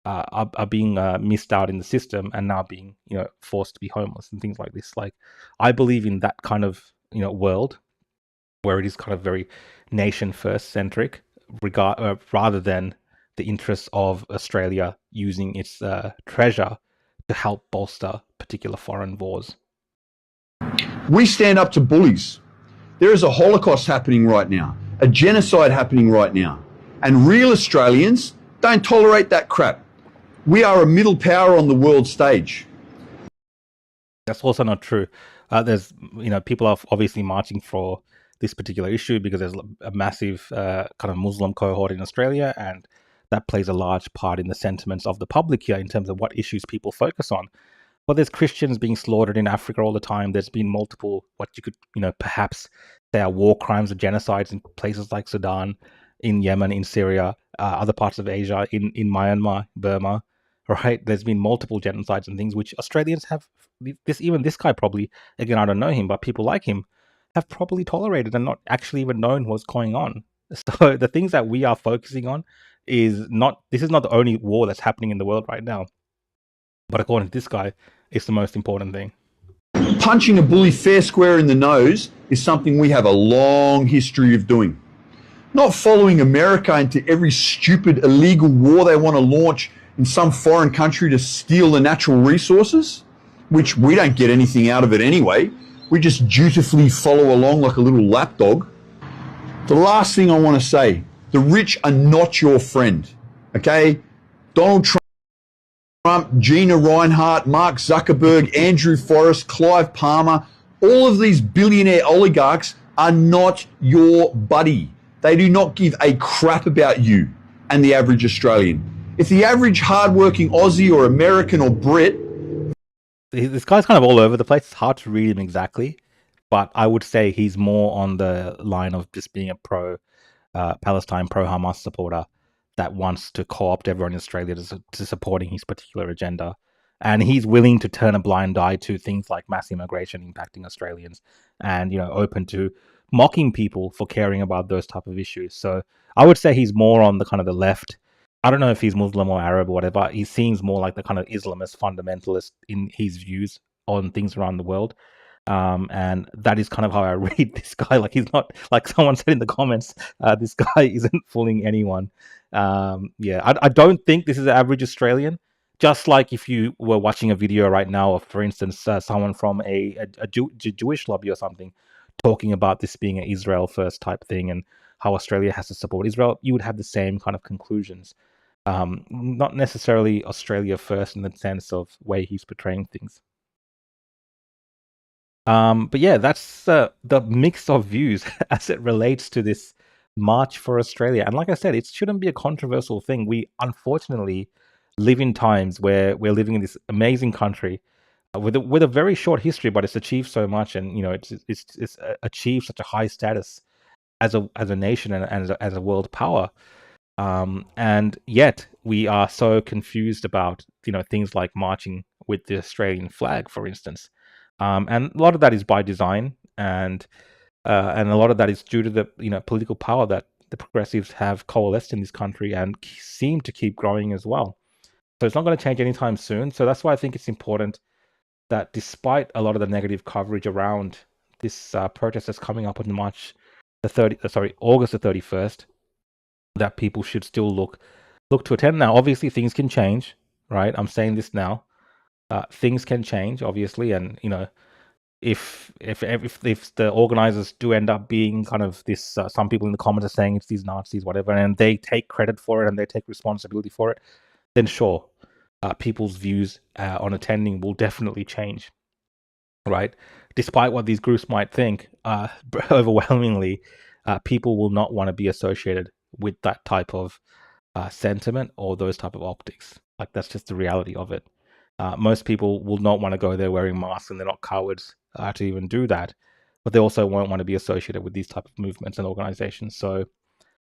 are being missed out in the system and now being forced to be homeless and things like this. Like, I believe in that kind of world where it is kind of very nation first centric, rather than the interests of Australia using its treasure to help bolster particular foreign wars. We stand up to bullies. There is a Holocaust happening right now, a genocide happening right now, and real Australians don't tolerate that crap. We are a middle power on the world stage. That's also not true. There's people are obviously marching for this particular issue because there's a massive kind of Muslim cohort in Australia, and that plays a large part in the sentiments of the public here in terms of what issues people focus on. But there's Christians being slaughtered in Africa all the time. There's been multiple, what you could, perhaps say are war crimes or genocides in places like Sudan, in Yemen, in Syria, other parts of Asia, in Myanmar, Burma, right? There's been multiple genocides and things which Australians have, this guy probably, again, I don't know him, but people like him have probably tolerated and not actually even known what's going on. So the things that we are focusing on this is not the only war that's happening in the world right now. But according to this guy, it's the most important thing. Punching a bully fair square in the nose is something we have a long history of doing. Not following America into every stupid illegal war they want to launch in some foreign country to steal the natural resources, which we don't get anything out of it anyway. We just dutifully follow along like a little lapdog. The last thing I want to say, the rich are not your friend, okay? Donald Trump, Gina Reinhart, Mark Zuckerberg, Andrew Forrest, Clive Palmer, all of these billionaire oligarchs are not your buddy. They do not give a crap about you and the average Australian. If the average hardworking Aussie or American or Brit... This guy's kind of all over the place. It's hard to read him exactly, but I would say he's more on the line of just being a pro-Palestine, pro-Hamas supporter that wants to co-opt everyone in Australia to supporting his particular agenda. And he's willing to turn a blind eye to things like mass immigration impacting Australians and, open to mocking people for caring about those type of issues. So I would say he's more on the kind of the left. I don't know if he's Muslim or Arab or whatever. He seems more like the kind of Islamist fundamentalist in his views on things around the world. And that is kind of how I read this guy. Like, he's not, like someone said in the comments, this guy isn't fooling anyone. Yeah, I don't think this is an average Australian. Just like if you were watching a video right now of, for instance, someone from a Jewish lobby or something talking about this being an Israel first type thing and how Australia has to support Israel, you would have the same kind of conclusions. Not necessarily Australia first in the sense of way he's portraying things. But yeah, that's the mix of views as it relates to this March for Australia. And like I said, it shouldn't be a controversial thing. We unfortunately live in times where we're living in this amazing country with a very short history, but it's achieved so much, and it's achieved such a high status as a nation and as a world power. And yet we are so confused about things like marching with the Australian flag, for instance. And a lot of that is by design, and a lot of that is due to the political power that the progressives have coalesced in this country and seem to keep growing as well. So it's not going to change anytime soon. So that's why I think it's important that, despite a lot of the negative coverage around this protest that's coming up on August the 31st, that people should still look to attend. Now, obviously, things can change, right? I'm saying this now. Things can change, obviously, and if the organizers do end up being kind of this, some people in the comments are saying it's these Nazis, whatever, and they take credit for it and they take responsibility for it, then sure, people's views on attending will definitely change, right? Despite what these groups might think, overwhelmingly, people will not want to be associated with that type of sentiment or those type of optics. Like, that's just the reality of it. Most people will not want to go there wearing masks, and they're not cowards to even do that. But they also won't want to be associated with these type of movements and organizations. So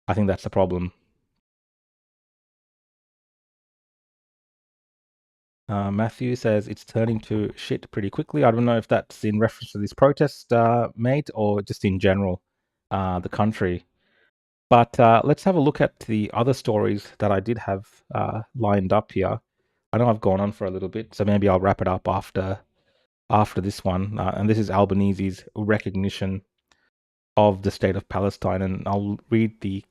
I think that's the problem. Matthew says it's turning to shit pretty quickly. I don't know if that's in reference to this protest, mate, or just in general, the country. But let's have a look at the other stories that I did have lined up here. I know I've gone on for a little bit, so maybe I'll wrap it up after this one. And this is Albanese's recognition of the state of Palestine. And I'll read the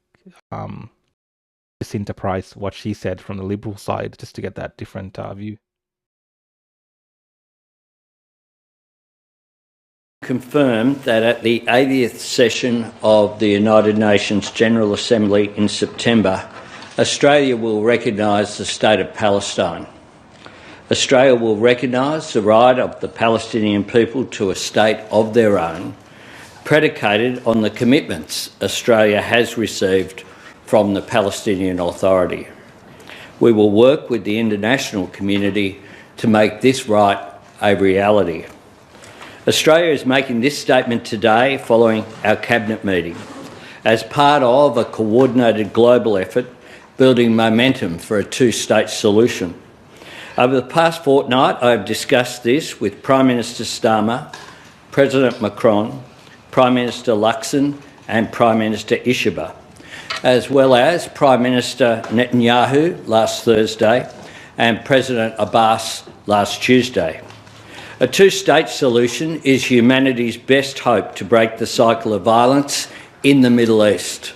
Jacinta Price, what she said from the Liberal side, just to get that different view. Confirmed that at the 80th session of the United Nations General Assembly in September, Australia will recognise the state of Palestine. Australia will recognise the right of the Palestinian people to a state of their own, predicated on the commitments Australia has received from the Palestinian Authority. We will work with the international community to make this right a reality. Australia is making this statement today following our Cabinet meeting as part of a coordinated global effort building momentum for a two-state solution. Over the past fortnight, I have discussed this with Prime Minister Starmer, President Macron, Prime Minister Luxon and Prime Minister Ishaba, as well as Prime Minister Netanyahu last Thursday and President Abbas last Tuesday. A two-state solution is humanity's best hope to break the cycle of violence in the Middle East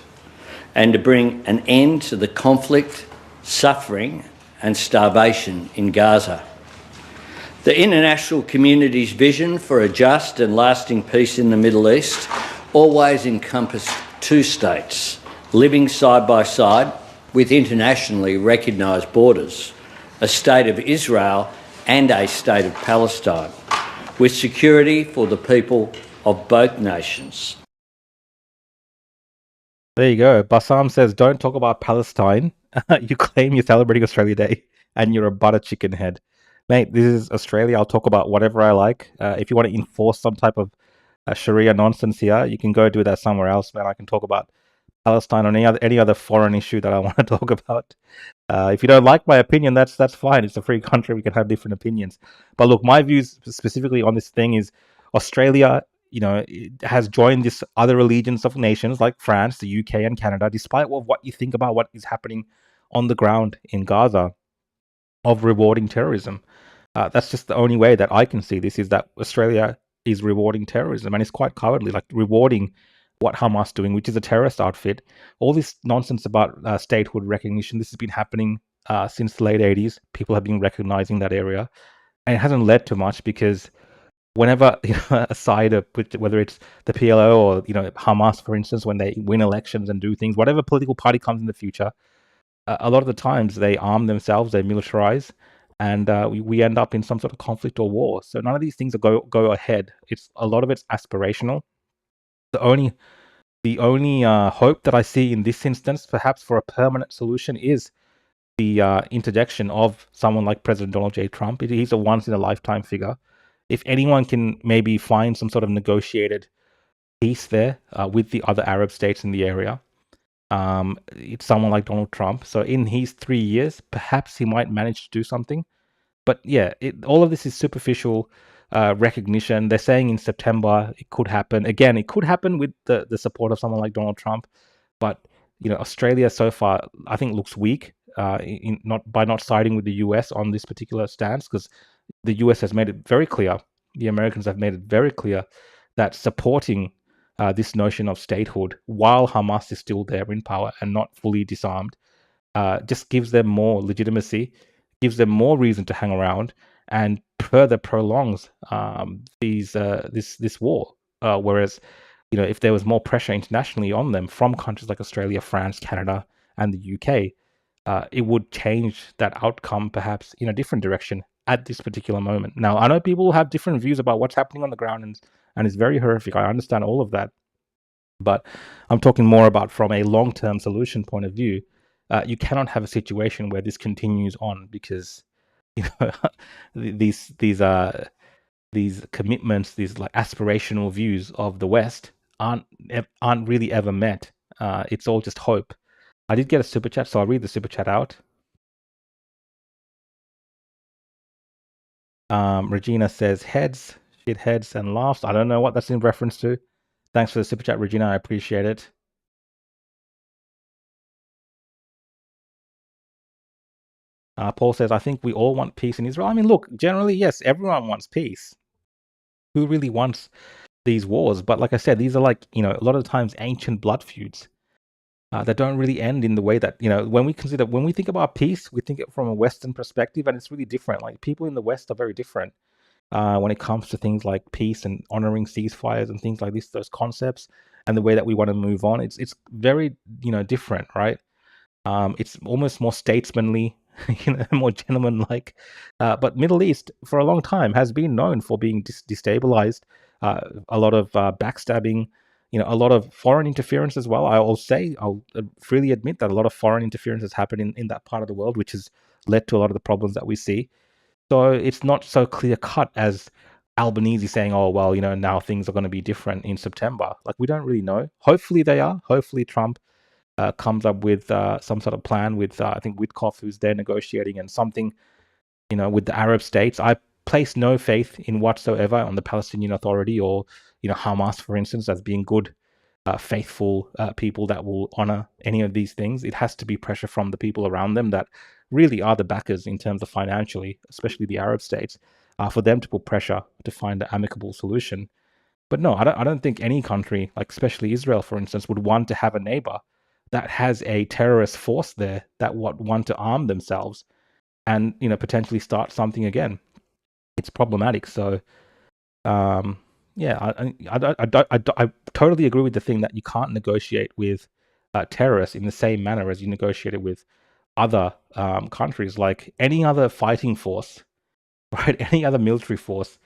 and to bring an end to the conflict, suffering and starvation in Gaza. The international community's vision for a just and lasting peace in the Middle East always encompassed two states living side by side with internationally recognised borders, a state of Israel and a state of Palestine, with security for the people of both nations. There you go. Bassam says, don't talk about Palestine. You claim you're celebrating Australia Day and you're a butter chicken head. Mate, this is Australia. I'll talk about whatever I like. If you want to enforce some type of Sharia nonsense here, you can go do that somewhere else, man. I can talk about Palestine or any other foreign issue that I want to talk about. If you don't like my opinion, that's fine. It's a free country. We can have different opinions. But look, my views specifically on this thing is Australia, it has joined this other allegiance of nations like France, the UK, and Canada, despite what you think about what is happening on the ground in Gaza, of rewarding terrorism. That's just the only way that I can see this, is that Australia is rewarding terrorism, and it's quite cowardly, like rewarding what Hamas doing, which is a terrorist outfit. All this nonsense about statehood recognition, this has been happening since the late 80s. People have been recognizing that area, and it hasn't led to much because whenever a side of whether it's the PLO or Hamas, for instance, when they win elections and do things, whatever political party comes in the future, a lot of the times they arm themselves, they militarize, and we end up in some sort of conflict or war. So none of these things go ahead. It's a lot of it's aspirational. The only hope that I see in this instance, perhaps for a permanent solution, is the interjection of someone like President Donald J. Trump. He's a once-in-a-lifetime figure. If anyone can maybe find some sort of negotiated peace there with the other Arab states in the area, it's someone like Donald Trump. So in his 3 years, perhaps he might manage to do something. But yeah, all of this is superficial recognition. They're saying in September it could happen. Again, it could happen with the support of someone like Donald Trump. But Australia so far, I think, looks weak by not siding with the US on this particular stance, because the US has made it very clear, the Americans have made it very clear that supporting this notion of statehood while Hamas is still there in power and not fully disarmed just gives them more legitimacy, gives them more reason to hang around, and further prolongs this war. Whereas, if there was more pressure internationally on them from countries like Australia, France, Canada, and the UK, it would change that outcome perhaps in a different direction at this particular moment. Now, I know people have different views about what's happening on the ground, and it's very horrific. I understand all of that. But I'm talking more about from a long-term solution point of view. You cannot have a situation where this continues on, because these commitments, these like aspirational views of the West aren't really ever met. It's all just hope. I did get a super chat, so I'll read the super chat out. Regina says heads, shitheads, and laughs. I don't know what that's in reference to. Thanks for the super chat, Regina. I appreciate it. Paul says, I think we all want peace in Israel. I mean, look, generally, yes, everyone wants peace. Who really wants these wars? But like I said, these are like, a lot of times ancient blood feuds that don't really end in the way that, when we think about peace, we think it from a Western perspective, and it's really different. Like, people in the West are very different when it comes to things like peace and honoring ceasefires and things like this, those concepts, and the way that we want to move on. It's very, different, right? It's almost more statesmanly, more gentleman-like. But Middle East, for a long time, has been known for being destabilized. A lot of backstabbing, a lot of foreign interference as well. I'll freely admit that a lot of foreign interference has happened in that part of the world, which has led to a lot of the problems that we see. So it's not so clear-cut as Albanese saying, oh, well, now things are going to be different in September. Like, we don't really know. Hopefully they are. Hopefully Trump comes up with some sort of plan with, I think, Witkoff, who's there negotiating, and something, with the Arab states. I place no faith in whatsoever on the Palestinian Authority or, Hamas, for instance, as being good, faithful people that will honor any of these things. It has to be pressure from the people around them that really are the backers in terms of financially, especially the Arab states, for them to put pressure to find an amicable solution. But no, I don't think any country, like especially Israel, for instance, would want to have a neighbor that has a terrorist force there that want to arm themselves and potentially start something again. It's problematic. So, yeah, I totally agree with the thing that you can't negotiate with terrorists in the same manner as you negotiated with other countries. Like any other fighting force, right? Any other military force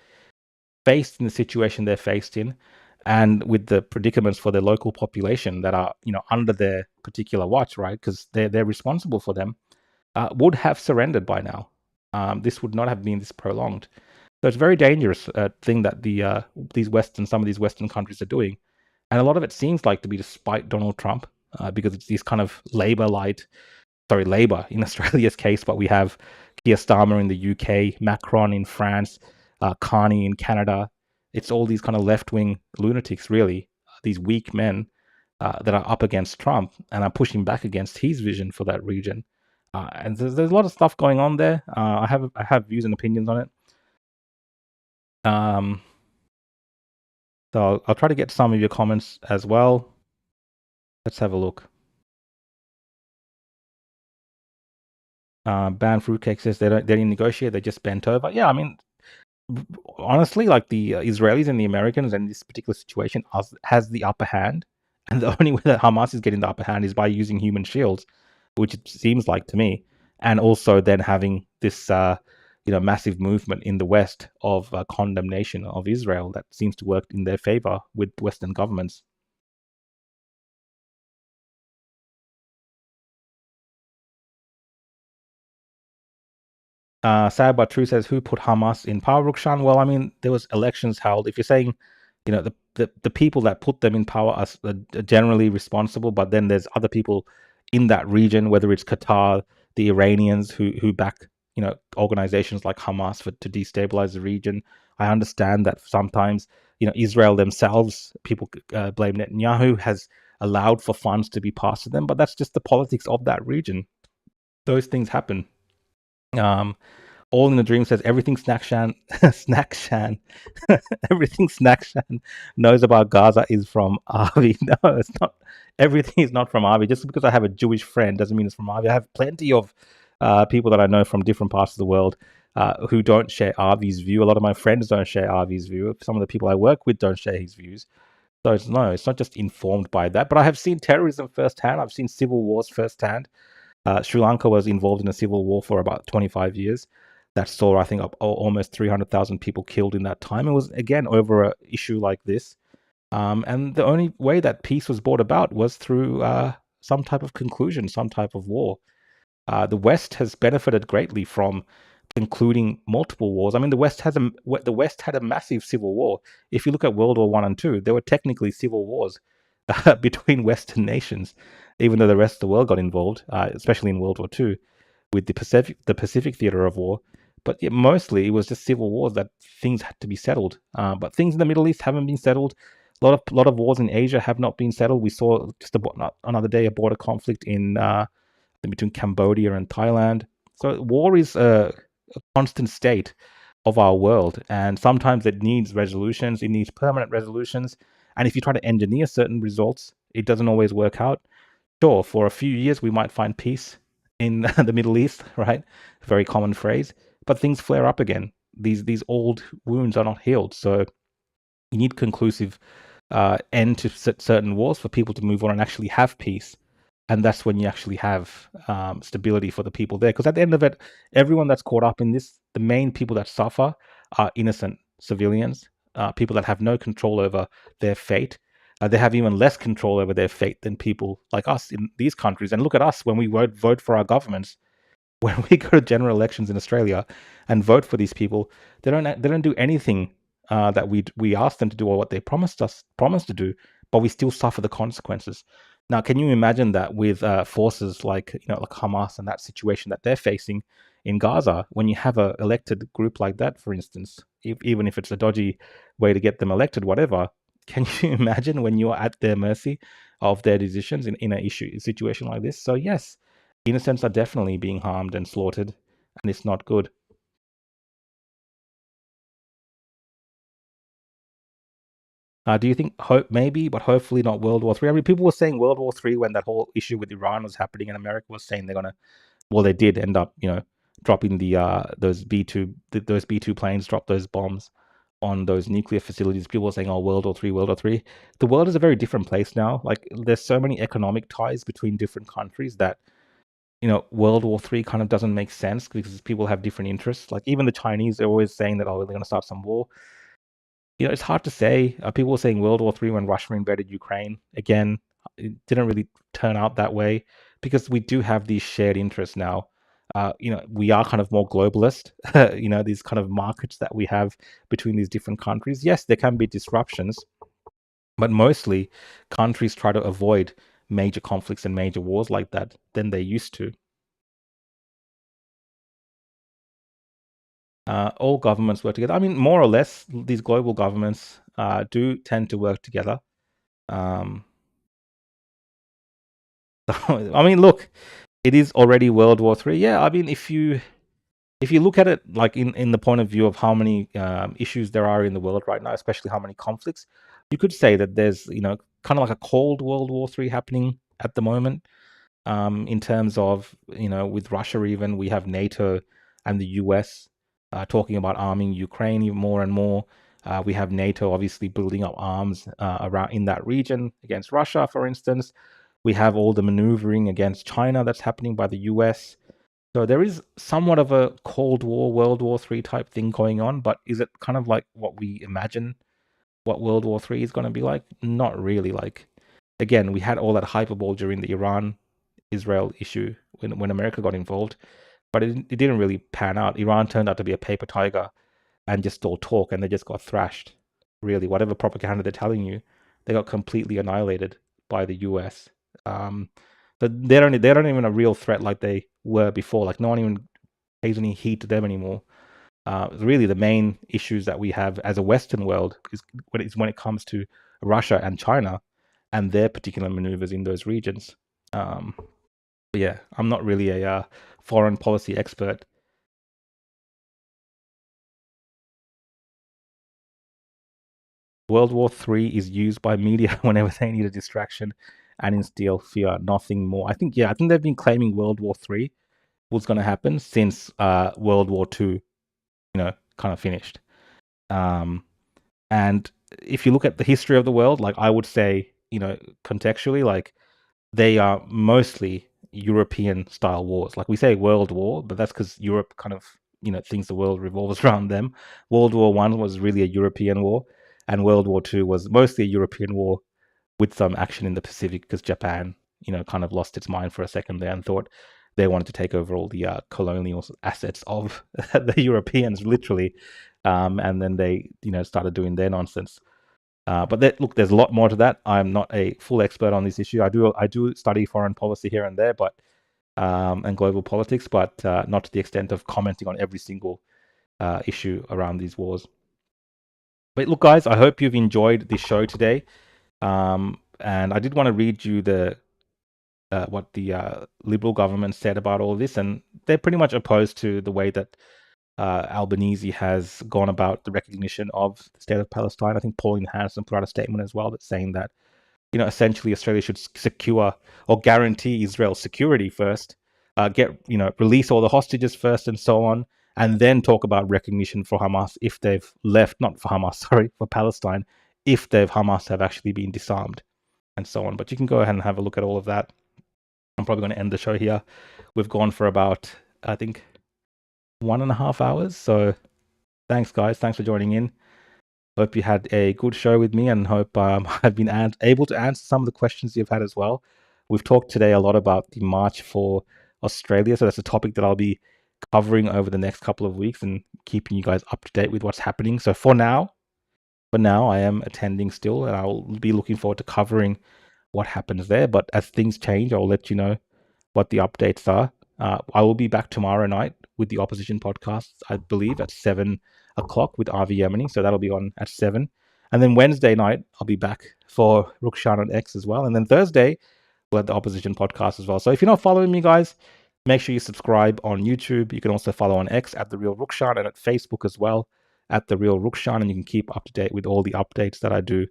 faced in the situation they're faced in, and with the predicaments for their local population that are, under their particular watch, right? Because they're responsible for them, would have surrendered by now. This would not have been this prolonged. So it's a very dangerous thing that some of these Western countries are doing, and a lot of it seems like to be despite Donald Trump, because it's these kind of Labour in Australia's case, but we have Keir Starmer in the UK, Macron in France, Carney in Canada. It's all these kind of left-wing lunatics, really, these weak men that are up against Trump and are pushing back against his vision for that region. And there's a lot of stuff going on there. I have views and opinions on it. So I'll try to get some of your comments as well. Let's have a look. Ban Fruitcake says they didn't negotiate, they just bent over. Yeah, I mean, honestly, like the Israelis and the Americans in this particular situation has the upper hand, and the only way that Hamas is getting the upper hand is by using human shields, which it seems like to me, and also then having this massive movement in the West of condemnation of Israel that seems to work in their favor with Western governments. Sad but true says, who put Hamas in power, Rukshan? Well, I mean, there was elections held. If you're saying, the people that put them in power are generally responsible, but then there's other people in that region, whether it's Qatar, the Iranians who back, organizations like Hamas to destabilize the region. I understand that sometimes, Israel themselves, people blame Netanyahu, has allowed for funds to be passed to them, but that's just the politics of that region. Those things happen. All in the Dream says everything Snackshan everything Snackshan knows about Gaza is from Avi. No, it's not. Everything is not from Avi. Just because I have a Jewish friend doesn't mean it's from Avi. I have plenty of people that I know from different parts of the world who don't share Avi's view. A lot of my friends don't share Avi's view. Some of the people I work with don't share his views. So it's not just informed by that. But I have seen terrorism firsthand. I've seen civil wars firsthand. Sri Lanka was involved in a civil war for about 25 years. That saw, I think, almost 300,000 people killed in that time. It was, again, over an issue like this. And the only way that peace was brought about was through some type of conclusion, some type of war. The West has benefited greatly from concluding multiple wars. I mean, the West had a massive civil war. If you look at World War One and Two, there were technically civil wars between Western nations, even though the rest of the world got involved, especially in World War Two, with the Pacific theater of war. But mostly it was just civil wars that things had to be settled. But things in the Middle East haven't been settled. A lot of wars in Asia have not been settled. We saw just another day a border conflict in between Cambodia and Thailand. So war is a constant state of our world, and sometimes it needs resolutions. It needs permanent resolutions. And if you try to engineer certain results, it doesn't always work out. Sure, for a few years we might find peace in the Middle East, right? Very common phrase. But things flare up again. These old wounds are not healed. So you need conclusive end to certain wars for people to move on and actually have peace. And that's when you actually have stability for the people there. Because at the end of it, everyone that's caught up in this, the main people that suffer are innocent civilians, people that have no control over their fate. They have even less control over their fate than people like us in these countries. And look at us when we vote for our governments. When we go to general elections in Australia and vote for these people, they don't do anything that we ask them to do or what they promised to do, but we still suffer the consequences. Now, can you imagine that with forces like like Hamas and that situation that they're facing in Gaza? When you have an elected group like that, for instance, even if it's a dodgy way to get them elected, whatever, can you imagine when you're at their mercy of their decisions in a situation like this? So yes, innocents are definitely being harmed and slaughtered, and it's not good. Do you think maybe, but hopefully not World War III? I mean, people were saying World War III when that whole issue with Iran was happening, and America was saying they're gonna. Well, they did end up, dropping those B-2 planes, drop those bombs on those nuclear facilities. People were saying, "Oh, World War III, World War III." The world is a very different place now. Like, there's so many economic ties between different countries that World War III kind of doesn't make sense because people have different interests. Like, even the Chinese, they're always saying that, oh, they're going to start some war. It's hard to say. People were saying World War III when Russia invaded Ukraine. Again, it didn't really turn out that way because we do have these shared interests now. We are kind of more globalist, these kind of markets that we have between these different countries. Yes, there can be disruptions, but mostly countries try to avoid major conflicts and major wars like that than they used to. All governments work together. I mean, more or less, these global governments do tend to work together. I mean, look, it is already World War III. Yeah, I mean, if you look at it like in the point of view of how many issues there are in the world right now, especially how many conflicts, you could say that there's, kind of like a cold World War III happening at the moment. In terms of, with Russia, even we have NATO and the US talking about arming Ukraine even more and more. We have NATO obviously building up arms around in that region against Russia, for instance. We have all the maneuvering against China that's happening by the US. So there is somewhat of a Cold War, World War III type thing going on, but is it kind of like what we imagine what World War III is going to be like? Not really. Like, again, we had all that hyperbole during the Iran-Israel issue when America got involved, but it didn't really pan out. Iran turned out to be a paper tiger and just all talk, and they just got thrashed. Really, whatever propaganda they're telling you, they got completely annihilated by the US. So they're not even a real threat like they were before. Like no one even pays any heed to them anymore. Really, the main issues that we have as a Western world is when it comes to Russia and China and their particular maneuvers in those regions. But yeah, I'm not really a foreign policy expert. World War III is used by media whenever they need a distraction and instill fear, nothing more. I think they've been claiming World War III was going to happen since World War II, kind of finished. And if you look at the history of the world, like I would say, contextually, like they are mostly European style wars. Like we say World War, but that's because Europe kind of, thinks the world revolves around them. World War One was really a European war, and World War Two was mostly a European war with some action in the Pacific because Japan, kind of lost its mind for a second there and thought they wanted to take over all the colonial assets of the Europeans, literally. And then they, started doing their nonsense. But look, there's a lot more to that. I'm not a full expert on this issue. I do study foreign policy here and there, but and global politics, but not to the extent of commenting on every single issue around these wars. But look, guys, I hope you've enjoyed this show today. And I did want to read you what the Liberal government said about all of this, and they're pretty much opposed to the way that Albanese has gone about the recognition of the state of Palestine. I think Pauline Hanson put out a statement as well that's saying that, essentially Australia should secure or guarantee Israel's security first, release all the hostages first and so on, and then talk about recognition for Hamas if they've left, not for Hamas, sorry, for Palestine, if Hamas have actually been disarmed and so on. But you can go ahead and have a look at all of that. I'm probably going to end the show here. We've gone for about, I think, 1.5 hours. So thanks, guys. Thanks for joining in. Hope you had a good show with me and hope I've been able to answer some of the questions you've had as well. We've talked today a lot about the March for Australia. So that's a topic that I'll be covering over the next couple of weeks and keeping you guys up to date with what's happening. So for now, I am attending still, and I'll be looking forward to covering what happens there. But as things change, I'll let you know what the updates are. I will be back tomorrow night with the opposition podcast, I believe, at 7 o'clock with RV Yemeni. So that'll be on at 7. And then Wednesday night, I'll be back for Rukshan on X as well. And then Thursday, we'll have the opposition podcast as well. So if you're not following me, guys, make sure you subscribe on YouTube. You can also follow on X at The Real Rukshan and at Facebook as well at The Real Rukshan. And you can keep up to date with all the updates that I do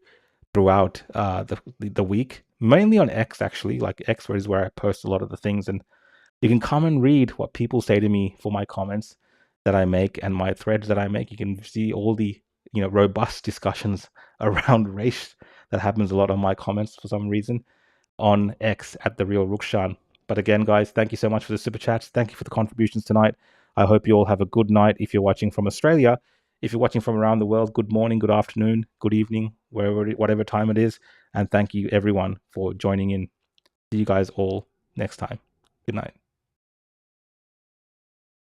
throughout the week. Mainly on X, actually. Like X is where I post a lot of the things, and you can come and read what people say to me for my comments that I make and my threads that I make. You can see all the robust discussions around race that happens a lot on my comments for some reason on X at The Real Rukshan. But again, guys, thank you so much for the super chats. Thank you for the contributions tonight. I hope you all have a good night if you're watching from Australia. If you're watching from around the world, good morning, good afternoon, good evening, whatever time it is. And thank you everyone for joining in. See you guys all next time. Good night.